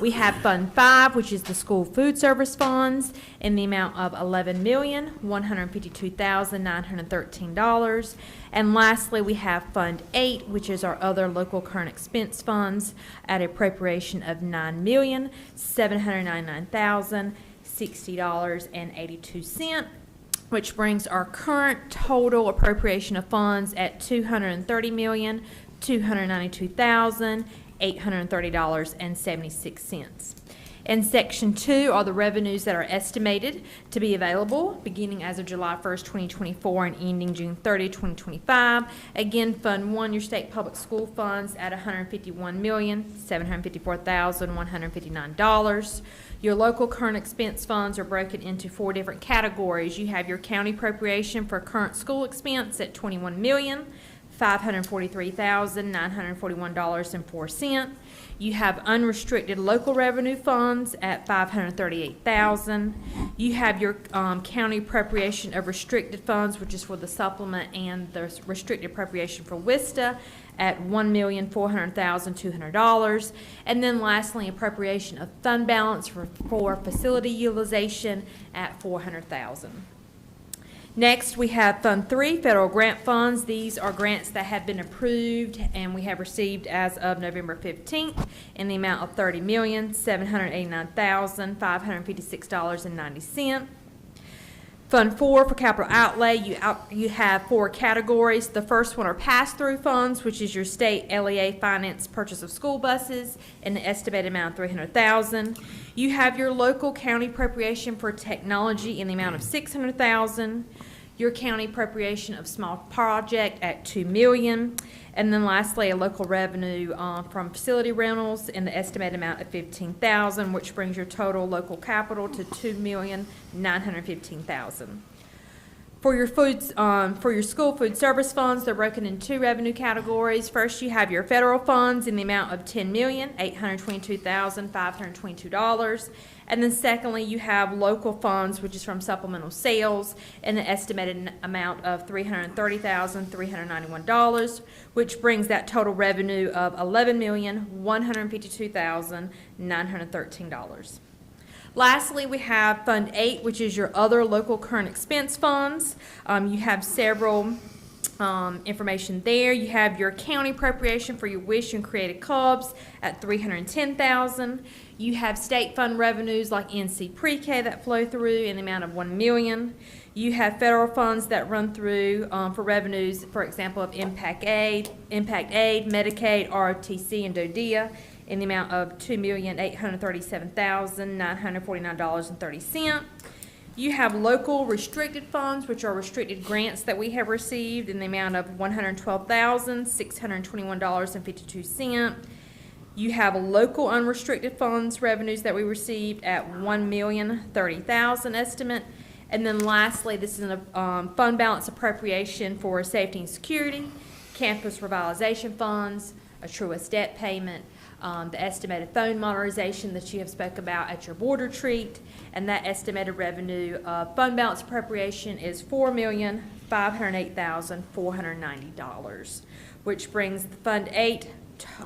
Speaker 15: We have Fund 5, which is the school food service funds, in the amount of $11,152,913. And lastly, we have Fund 8, which is our other local current expense funds, at an appropriation of $9,799,060.82, which brings our current total appropriation of funds at $230,292,830.76. In Section 2 are the revenues that are estimated to be available beginning as of July 1st, 2024 and ending June 30, 2025. Again, Fund 1, your state public school funds, at $151,754,159. Your local current expense funds are broken into 4 different categories. You have your county appropriation for current school expense at $21,543,941.04. You have unrestricted local revenue funds at $538,000. You have your county appropriation of restricted funds, which is for the supplement and the restricted appropriation for WISTA, at $1,400,200. And then lastly, appropriation of fund balance for facility utilization at $400,000. Next, we have Fund 3, federal grant funds. These are grants that have been approved and we have received as of November 15th in the amount of $30,789,556.90. Fund 4 for capital outlay, you have 4 categories. The first one are pass-through funds, which is your state LEA finance purchase of school buses in the estimated amount of $300,000. You have your local county appropriation for technology in the amount of $600,000. Your county appropriation of small project at $2 million. And then lastly, a local revenue from facility rentals in the estimated amount of $15,000, which brings your total local capital to $2,915,000. For your foods, for your school food service funds, they're broken in 2 revenue categories. First, you have your federal funds in the amount of $10,822,522. And then secondly, you have local funds, which is from supplemental sales, in the estimated amount of $330,391, which brings that total revenue of $11,152,913. Lastly, we have Fund 8, which is your other local current expense funds. You have several information there. You have your county appropriation for your WISH and Creative Clubs at $310,000. You have state fund revenues like NC Pre-K that flow through in the amount of $1 million. You have federal funds that run through for revenues, for example, of Impact Aid, Medicaid, ROTC, and DODEA in the amount of $2,837,949.30. You have local restricted funds, which are restricted grants that we have received in the amount of $112,621.52. You have local unrestricted funds revenues that we received at $1,030,000 estimate. And then lastly, this is a fund balance appropriation for safety and security, campus revitalization funds, a truist debt payment, the estimated phone modernization that you have spoke about at your board retreat, and that estimated revenue fund balance appropriation is $4,508,490, which brings the Fund 8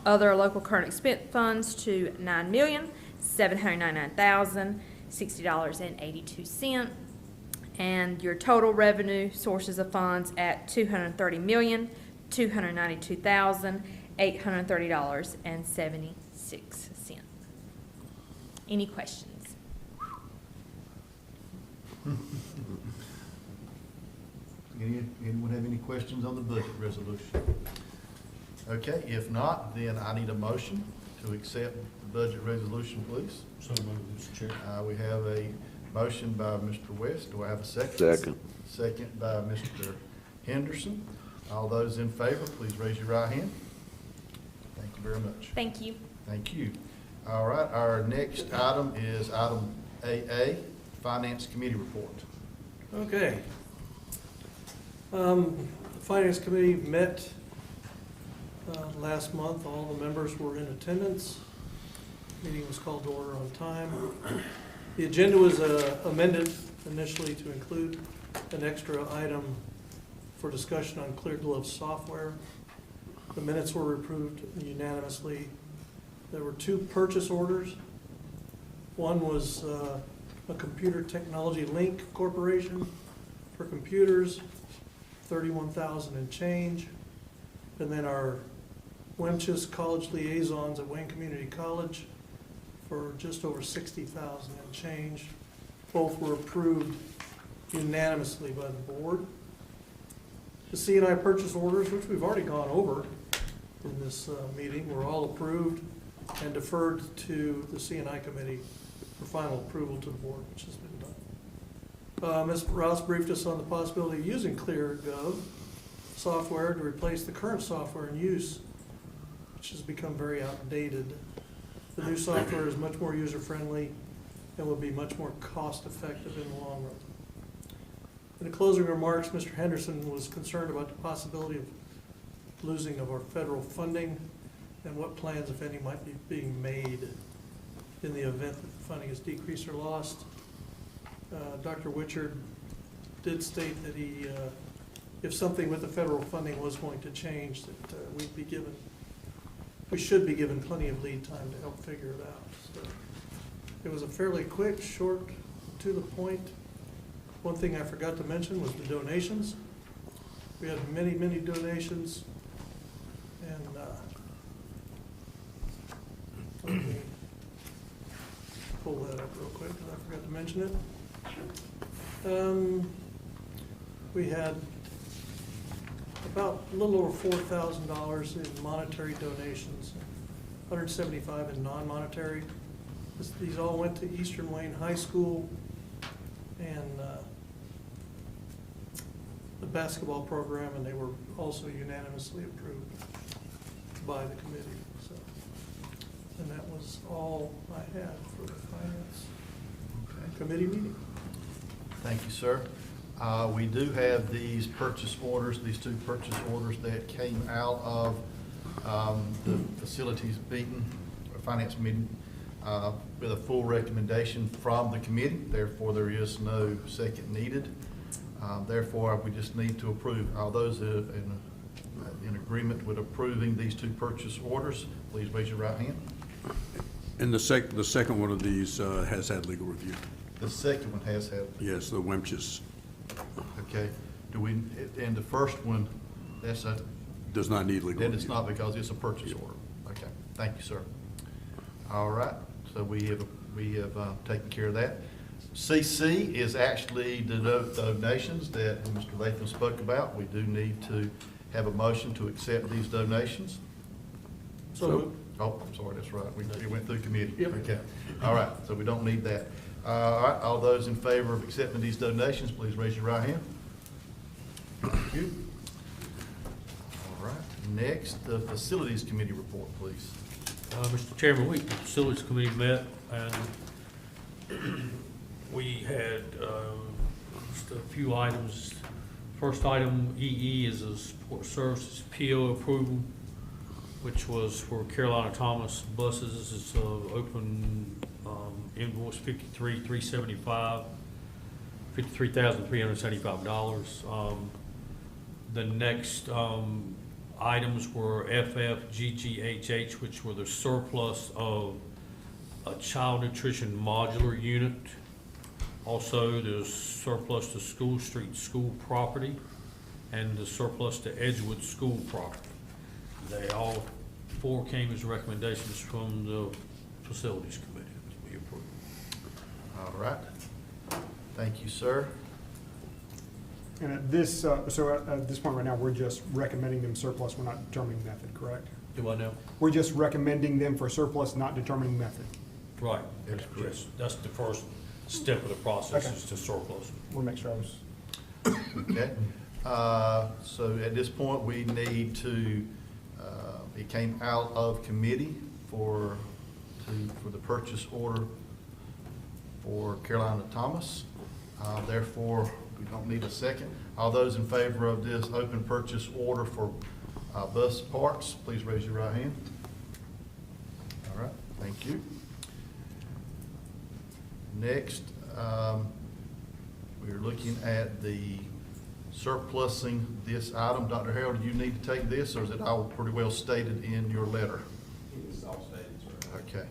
Speaker 15: other local current expense funds to $9,799,060.82, and your total revenue sources of funds at $230,292,830.76. Any questions?
Speaker 10: Anyone have any questions on the budget resolution? Okay, if not, then I need a motion to accept the budget resolution, please.
Speaker 9: So moved, Mr. Chair.
Speaker 10: We have a motion by Mr. West. Do I have a second?
Speaker 2: Second.
Speaker 10: Second by Mr. Henderson. All those in favor, please raise your right hand. Thank you very much.
Speaker 15: Thank you.
Speaker 10: Thank you. All right, our next item is item AA, Finance Committee Report.
Speaker 8: Okay. The Finance Committee met last month. All the members were in attendance. Meeting was called to order on time. The agenda was amended initially to include an extra item for discussion on Clear Glove software. The minutes were approved unanimously. There were 2 purchase orders. One was a Computer Technology Link Corporation for computers, $31,000 and change. And then our Wemchis College Liaisons at Wayne Community College for just over $60,000 and change. Both were approved unanimously by the board. The C&I purchase orders, which we've already gone over in this meeting, were all approved and deferred to the C&I committee for final approval to the board, which has been done. Ms. Rouse briefed us on the possibility of using ClearGov software to replace the current software in use, which has become very outdated. The new software is much more user-friendly and will be much more cost-effective in the long run. In the closing remarks, Mr. Henderson was concerned about the possibility of losing of our federal funding and what plans, if any, might be being made in the event that the funding is decreased or lost. Dr. Wichard did state that he, if something with the federal funding was going to change, that we should be given plenty of lead time to help figure it out. So it was a fairly quick, short, to the point. One thing I forgot to mention was the donations. We had many, many donations, and let me pull that up real quick because I forgot to mention it. We had about a little over $4,000 in monetary donations, $175 in non-monetary. These all went to Eastern Wayne High School and the basketball program, and they were also unanimously approved by the committee. So, and that was all I had for the Finance Committee meeting.
Speaker 10: Thank you, sir. We do have these purchase orders, these 2 purchase orders that came out of the facilities meeting, or finance meeting, with a full recommendation from the committee. Therefore, there is no second needed. Therefore, we just need to approve. All those in agreement with approving these 2 purchase orders, please raise your right hand.
Speaker 7: And the second one of these has had legal review.
Speaker 10: The second one has had.
Speaker 7: Yes, the Wemchis.
Speaker 10: Okay. And the first one, that's a.
Speaker 7: Does not need legal review.
Speaker 10: Then it's not because it's a purchase order. Okay. Thank you, sir. All right. So we have taken care of that. CC is actually the donations that Mr. Latham spoke about. We do need to have a motion to accept these donations.
Speaker 8: So
Speaker 10: Oh, I'm sorry, that's right. We went through committee.
Speaker 8: Yep.
Speaker 10: Okay. All right, so we don't need that. All right, all those in favor of accepting these donations, please raise your right hand. Thank you. All right, next, the Facilities Committee report, please.
Speaker 9: Mr. Chairman, the Facilities Committee met, and we had just a few items. First item, EE, is a support services PO approval, which was for Carolina Thomas buses. It's open invoice $53,375. $53,375. The next items were FFGGHH, which were the surplus of a child nutrition modular unit. Also, there's surplus to School Street school property and the surplus to Edgewood school property. They all 4 came as recommendations from the Facilities Committee to be approved.
Speaker 10: All right. Thank you, sir.
Speaker 1: And at this, at this point right now, we're just recommending them surplus, we're not determining method, correct?
Speaker 9: Do I know?
Speaker 1: We're just recommending them for surplus, not determining method.
Speaker 9: Right, yes, that's the first step of the process,
Speaker 1: Okay.
Speaker 9: is to surplus.
Speaker 1: We'll make sure I was.
Speaker 10: Okay, so at this point, we need to, it came out of committee for the purchase order for Carolina Thomas. Therefore, we don't need a second. All those in favor of this open purchase order for bus parts, please raise your right hand. All right, thank you. Next, we're looking at the surplusing this item. Dr. Harold, do you need to take this, or is it all pretty well stated in your letter?
Speaker 6: It's all stated, sir.
Speaker 10: Okay.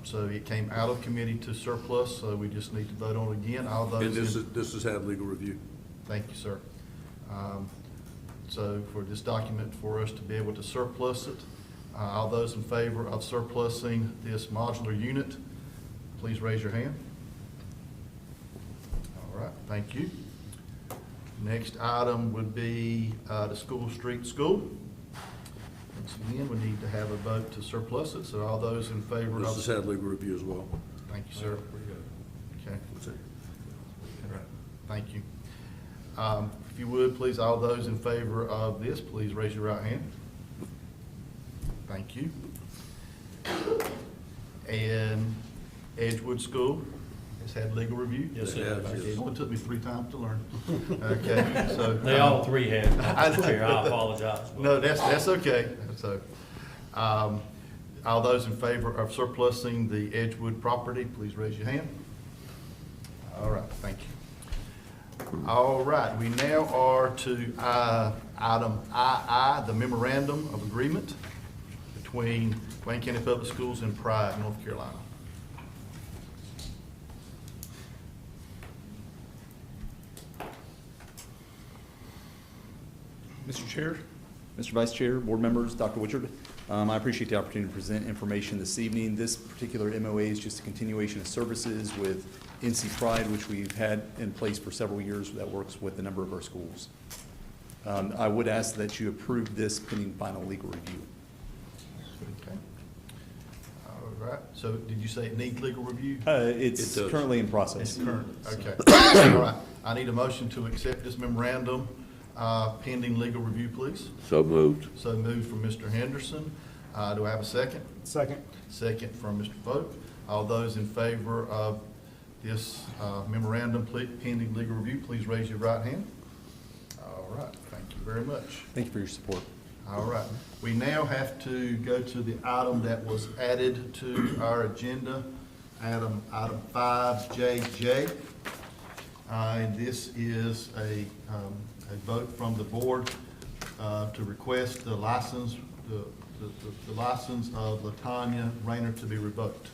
Speaker 10: So it came out of committee to surplus, so we just need to vote on it again. All those.
Speaker 7: And this has had legal review.
Speaker 10: Thank you, sir. So for this document, for us to be able to surplus it, all those in favor of surplusing this modular unit, please raise your hand. All right, thank you. Next item would be the School Street School. Once again, we need to have a vote to surplus it, so all those in favor of.
Speaker 7: This has had legal review as well.
Speaker 10: Thank you, sir. Okay. Thank you. If you would, please, all those in favor of this, please raise your right hand. Thank you. And Edgewood School has had legal review?
Speaker 9: Yes, it has.
Speaker 10: It only took me 3 times to learn. Okay, so.
Speaker 9: They all three had, Mr. Chair, I apologize.
Speaker 10: No, that's okay. So, all those in favor of surplusing the Edgewood property, please raise your hand. All right, thank you. All right, we now are to item II, the memorandum of agreement between Wayne County Public Schools and Pride, North Carolina.
Speaker 16: Mr. Chair, Mr. Vice Chair, board members, Dr. Witchard, I appreciate the opportunity to present information this evening. This particular MOA is just a continuation of services with NC Pride, which we've had in place for several years that works with a number of our schools. I would ask that you approve this pending final legal review.
Speaker 10: Okay. All right, so did you say it needs legal review?
Speaker 16: It's currently in process.
Speaker 10: It's current, okay. All right, I need a motion to accept this memorandum pending legal review, please.
Speaker 2: So moved.
Speaker 10: So moved from Mr. Henderson. Do I have a second?
Speaker 1: Second.
Speaker 10: Second from Mr. Folk. All those in favor of this memorandum pending legal review, please raise your right hand. All right, thank you very much.
Speaker 16: Thank you for your support.
Speaker 10: All right, we now have to go to the item that was added to our agenda, item 5JJ. And this is a vote from the board to request the license, the license of LaTanya Rayner to be revoked.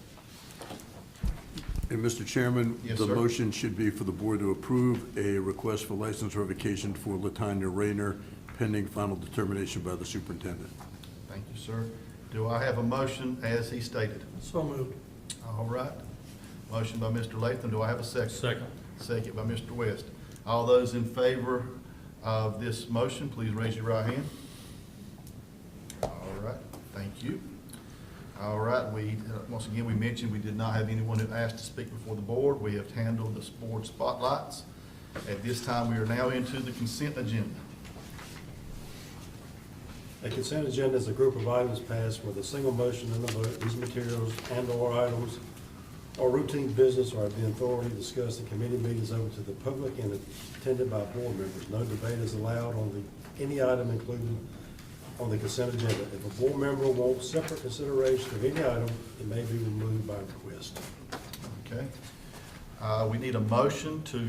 Speaker 7: And Mr. Chairman,
Speaker 10: Yes,
Speaker 7: the
Speaker 10: sir.
Speaker 7: motion should be for the board to approve a request for license revocation for LaTanya Rayner pending final determination by the superintendent.
Speaker 10: Thank you, sir. Do I have a motion as he stated?
Speaker 8: So moved.
Speaker 10: All right. Motion by Mr. Latham. Do I have a second?
Speaker 9: Second.
Speaker 10: Second by Mr. West. All those in favor of this motion, please raise your right hand. All right, thank you. All right, once again, we mentioned we did not have anyone who asked to speak before the board. We have handled the board spotlights. At this time, we are now into the consent agenda.
Speaker 17: A consent agenda is a group of items passed with a single motion and a vote. These materials and/or items or routine business or have the authority discussed in committee meetings open to the public and attended by board members. No debate is allowed on any item included on the consent agenda. If a board member wants separate consideration of any item, it may be removed by request.
Speaker 10: Okay. We need a motion to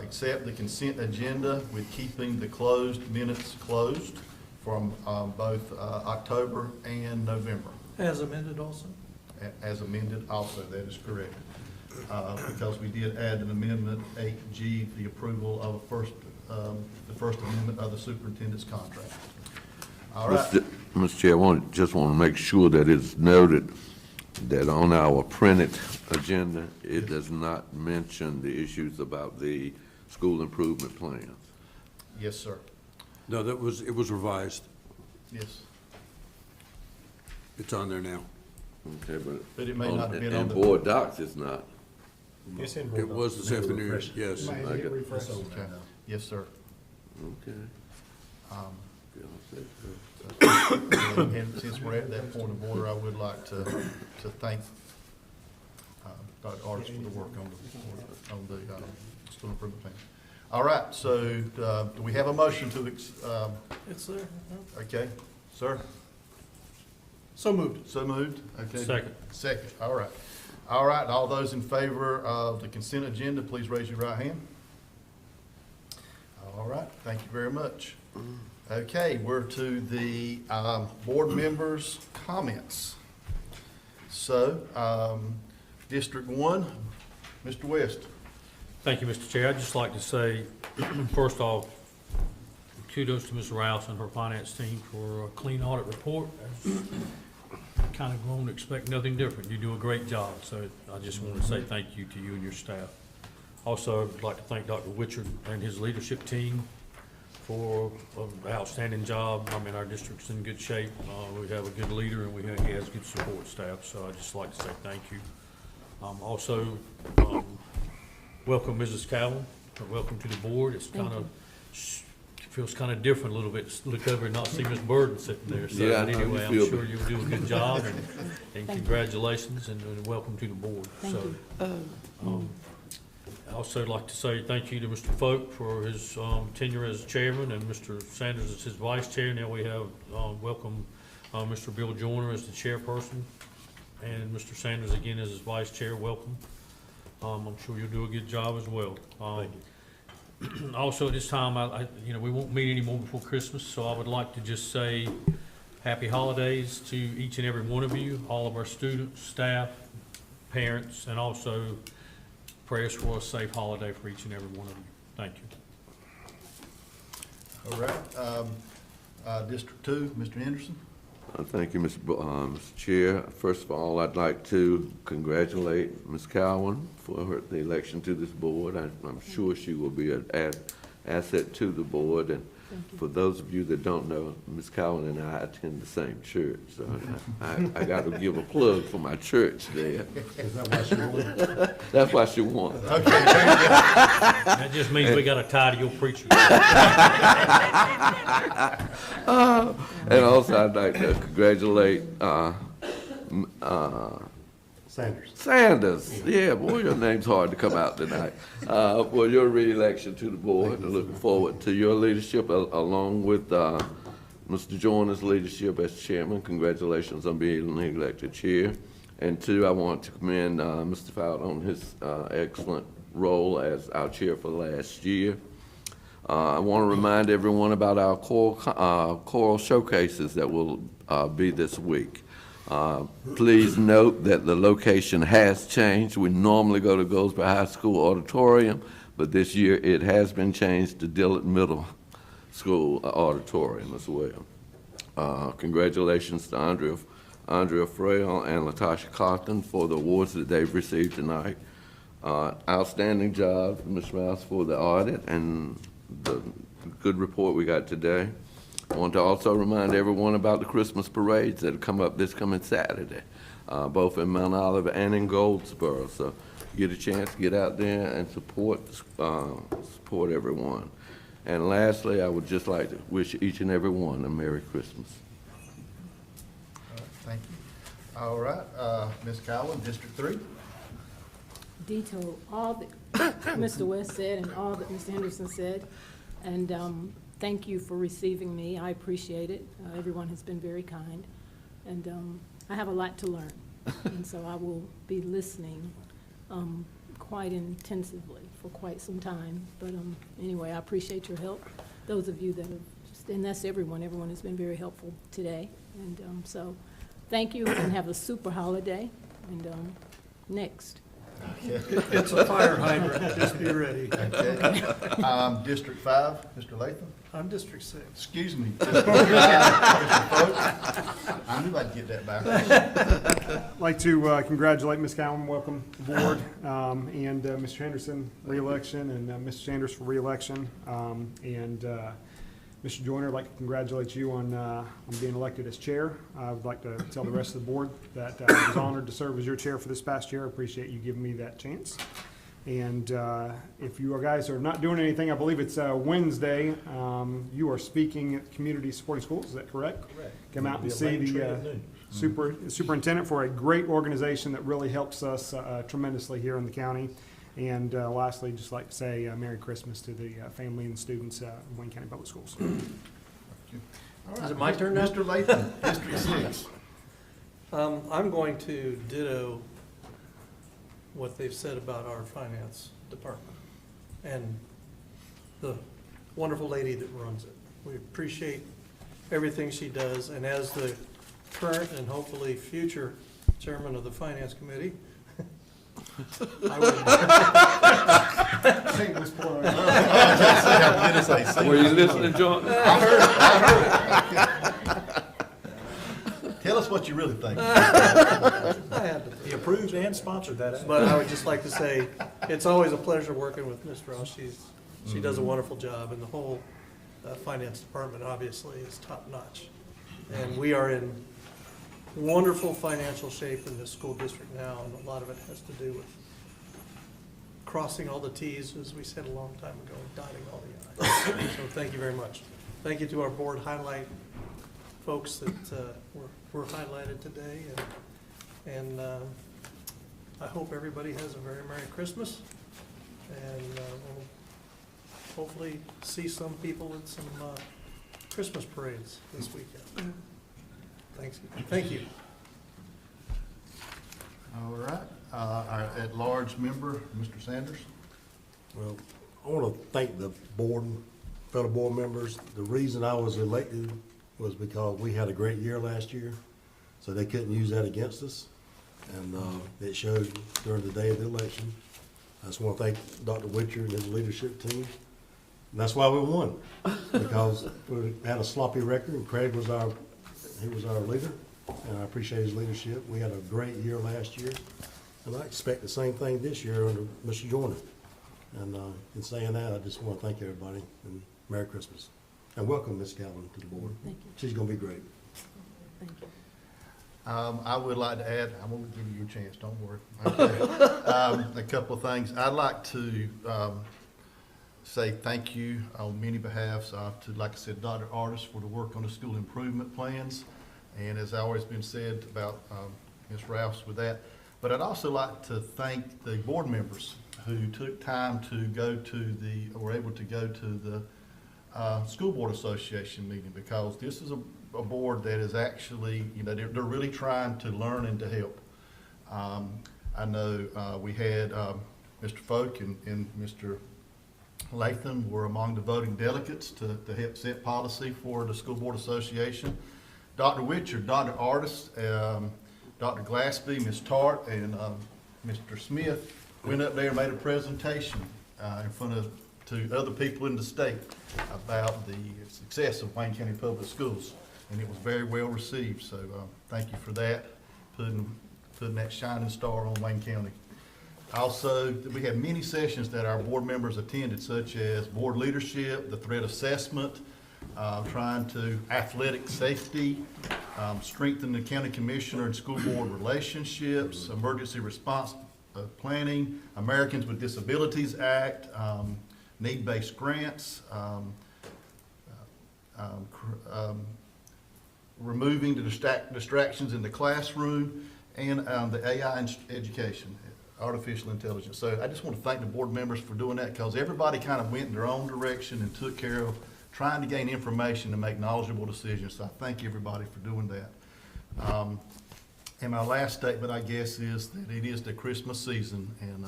Speaker 10: accept the consent agenda with keeping the closed minutes closed from both October and November.
Speaker 8: As amended also?
Speaker 10: As amended also, that is correct. Because we did add an amendment 8G, the approval of the first amendment of the superintendent's contract. All right.
Speaker 2: Mr. Chair, I just want to make sure that it's noted that on our printed agenda, it does not mention the issues about the school improvement plans.
Speaker 10: Yes, sir.
Speaker 7: No, it was revised.
Speaker 10: Yes.
Speaker 7: It's on there now.
Speaker 2: Okay,
Speaker 10: But it may not have been on
Speaker 2: and
Speaker 10: the-
Speaker 2: board docs is not.
Speaker 6: It's in
Speaker 7: It was this afternoon, yes.
Speaker 10: Okay. Yes, sir.
Speaker 2: Okay.
Speaker 10: And since we're at that point of order, I would like to thank Dr. Artis for the work on the school improvement plan. All right, so do we have a motion to,
Speaker 8: It's there.
Speaker 10: okay, sir?
Speaker 8: So moved.
Speaker 10: So moved? Okay.
Speaker 9: Second.
Speaker 10: Second, all right. All right, all those in favor of the consent agenda, please raise your right hand. All right, thank you very much. Okay, we're to the board members' comments. So, District 1, Mr. West.
Speaker 9: Thank you, Mr. Chair. I'd just like to say, first off, kudos to Ms. Rouse and her finance team for a clean audit report. Kind of grown to expect nothing different. You do a great job, so I just want to say thank you to you and your staff. Also, I'd like to thank Dr. Witcher and his leadership team for an outstanding job. I mean, our district's in good shape. We have a good leader and he has good support staff, so I'd just like to say thank you. Also, welcome Mrs. Cowell, welcome to the board. It's kind of, feels kind of different a little bit to look over and not see Ms. Burden sitting there. So
Speaker 2: Yeah, I know
Speaker 9: anyway,
Speaker 2: you
Speaker 9: I'm
Speaker 2: feel
Speaker 9: sure you'll do a good job and congratulations and welcome to the board.
Speaker 3: Thank
Speaker 9: So,
Speaker 3: you.
Speaker 9: I also like to say thank you to Mr. Folk for his tenure as chairman and Mr. Sanders as his vice chair. Now we have welcome Mr. Bill Joyner as the chairperson and Mr. Sanders again as his vice chair. Welcome. I'm sure you'll do a good job as well. Also at this time, we won't meet anymore before Christmas, so I would like to just say happy holidays to each and every one of you, all of our students, staff, parents, and also prayers for a safe holiday for each and every one of you. Thank you.
Speaker 10: All right, District 2, Mr. Henderson.
Speaker 2: Thank you, Mr. Chair. First of all, I'd like to congratulate Ms. Cowan for the election to this board. I'm sure she will be an asset to the board. And for those of you that don't know, Ms. Cowan and I attend the same church, so I got to give a plug for my church there.
Speaker 17: Is that why she won?
Speaker 2: That's why she won.
Speaker 10: Okay.
Speaker 9: That just means we got a tie to your preacher.
Speaker 2: And also, I'd like to congratulate Sanders. Yeah, boy, your name's hard to come out tonight. For your re-election to the board. Looking forward to your leadership along with Mr. Joyner's leadership as chairman. Congratulations on being elected chair. And two, I want to commend Mr. Fowler on his excellent role as our chair for last year. I want to remind everyone about our choral showcases that will be this week. Please note that the location has changed. We normally go to Goldsboro High School Auditorium, but this year it has been changed to Dillard Middle School Auditorium as well. Congratulations to Andrea Frail and Latasha Cawthon for the awards that they've received tonight. Outstanding job, Ms. Rouse, for the audit and the good report we got today. I want to also remind everyone about the Christmas parades that come up this coming Saturday, both in Mount Olive and in Goldsboro. So get a chance, get out there and support everyone. And lastly, I would just like to wish each and every one a Merry Christmas.
Speaker 10: Thank you. All right, Ms. Cowan, District 3.
Speaker 3: Detail all that Mr. West said and all that Mr. Henderson said. And thank you for receiving me. I appreciate it. Everyone has been very kind. And I have a lot to learn. And so I will be listening quite intensively for quite some time. But anyway, I appreciate your help. Those of you that have, and that's everyone. Everyone has been very helpful today. And so thank you and have a super holiday. And next.
Speaker 8: It's a fire hydrant, just be ready.
Speaker 10: Okay. District 5, Mr. Latham.
Speaker 8: I'm District 6.
Speaker 10: Excuse me. District 5, Mr. Folk. I'm knew I'd get that back.
Speaker 1: I'd like to congratulate Ms. Cowan, welcome aboard, and Mr. Henderson, re-election, and Mr. Sanders for re-election. And Mr. Joyner, I'd like to congratulate you on being elected as chair. I would like to tell the rest of the board that I was honored to serve as your chair for this past year. I appreciate you giving me that chance. And if you guys are not doing anything, I believe it's Wednesday, you are speaking at Community Supporting Schools, is that correct? Correct. Come out and see the superintendent for a great organization that really helps us tremendously here in the county. And lastly, just like to say Merry Christmas to the family and students of Wayne County Public Schools.
Speaker 8: Is it my turn now?
Speaker 10: Mr. Latham, District 6.
Speaker 8: I'm going to ditto what they've said about our finance department and the wonderful lady that runs it. We appreciate everything she does, and as the current and hopefully future chairman of the finance committee, I would.
Speaker 2: Were you listening, John?
Speaker 10: I heard it. Tell us what you really think.
Speaker 6: He approved and sponsored that.
Speaker 8: But I would just like to say, it's always a pleasure working with Ms. Ross. She does a wonderful job, and the whole finance department obviously is top-notch. And we are in wonderful financial shape in this school district now, and a lot of it has to do with crossing all the Ts, as we said a long time ago, and dotting all the Is. So thank you very much. Thank you to our board highlight folks that were highlighted today, and I hope everybody has a very Merry Christmas, and we'll hopefully see some people at some Christmas parades this weekend. Thanks. Thank you.
Speaker 10: All right. Our at-large member, Mr. Sanders.
Speaker 17: Well, I want to thank the board, fellow board members. The reason I was elected was because we had a great year last year, so they couldn't use that against us. And it showed during the day of the election. I just want to thank Dr. Witcher and his leadership team. And that's why we won, because we had a sloppy record, and Craig was our leader, and I appreciate his leadership. We had a great year last year, and I expect the same thing this year under Mr. Joyner. And in saying that, I just want to thank everybody, and Merry Christmas. And welcome Ms. Calvin to the board.
Speaker 3: Thank you.
Speaker 17: She's going to be great.
Speaker 3: Thank you.
Speaker 10: I would like to add, I'm going to give you a chance, don't worry. Okay. A couple of things. I'd like to say thank you on many behalves to, like I said, Dr. Artis for the work on the school improvement plans. And as always been said about Ms. Rouse with that. But I'd also like to thank the board members who took time to go to were able to go to the School Board Association meeting, because this is a board that is actually, they're really trying to learn and to help. I know we had Mr. Folk and Mr. Latham were among the voting delegates to help set policy for the School Board Association. Dr. Witcher, Dr. Artis, Dr. Glaspie, Ms. Tart, and Mr. Smith went up there and made a presentation in front of to other people in the state about the success of Wayne County Public Schools, and it was very well received. So thank you for that, putting that shining star on Wayne County. Also, we had many sessions that our board members attended, such as board leadership, the threat assessment, trying to athletic safety, strengthen the county commissioner and school board relationships, emergency response planning, Americans with Disabilities Act, need-based grants, removing the distractions in the classroom, and the AI education, artificial intelligence. So I just want to thank the board members for doing that, because everybody kind of went in their own direction and took care of trying to gain information to make knowledgeable decisions. So I thank everybody for doing that. And my last statement, I guess, is that it is the Christmas season, and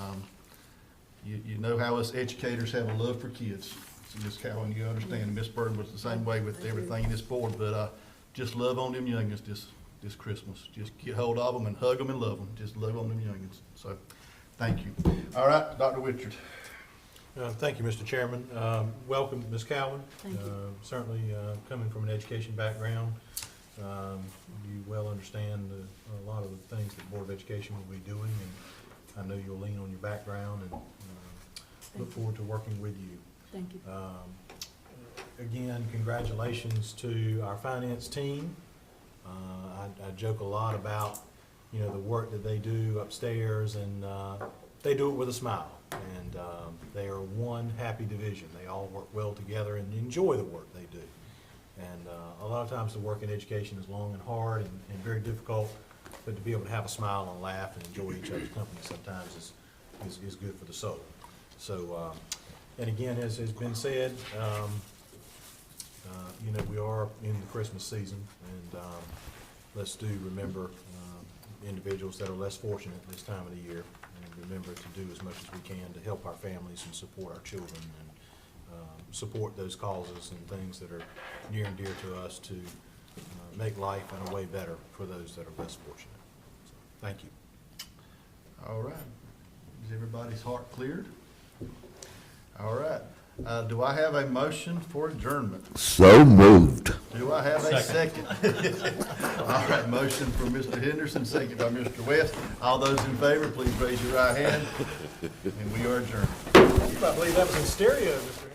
Speaker 10: you know how us educators have a love for kids. So Ms. Cowan, you understand, and Ms. Bird was the same way with everything in this board, but just love on them youngins this Christmas. Just get hold of them and hug them and love them. Just love on them youngins. So thank you. All right, Dr. Witcher.
Speaker 6: Thank you, Mr. Chairman. Welcome, Ms. Cowan.
Speaker 3: Thank you.
Speaker 6: Certainly coming from an education background, you well understand things that Board of Education will be doing, and I know you'll lean on your background, and look forward to working with you.
Speaker 3: Thank you.
Speaker 6: Again, congratulations to our finance team. I joke a lot about, the work that they do upstairs, and they do it with a smile. And they are one happy division. They all work well together and enjoy the work they do. And a lot of times the work in education is long and hard and very difficult, but to be able to have a smile and laugh and enjoy each other's company sometimes is good for the soul. So, and again, as has been said, we are in the Christmas season, and let's do remember individuals that are less fortunate this time of the year, and remember to do as much as we can to help our families and support our children, and support those causes and things that are near and dear to us to make life in a way better for those that are less fortunate. So, thank you.
Speaker 10: All right. Is everybody's heart cleared? All right. Do I have a motion for adjournment?
Speaker 2: So moved.
Speaker 10: Do I have a second? All right, motion from Mr. Henderson, second by Mr. West. All those in favor, please raise your right hand. And we are adjourned.
Speaker 6: You might believe that was in stereo, Mr.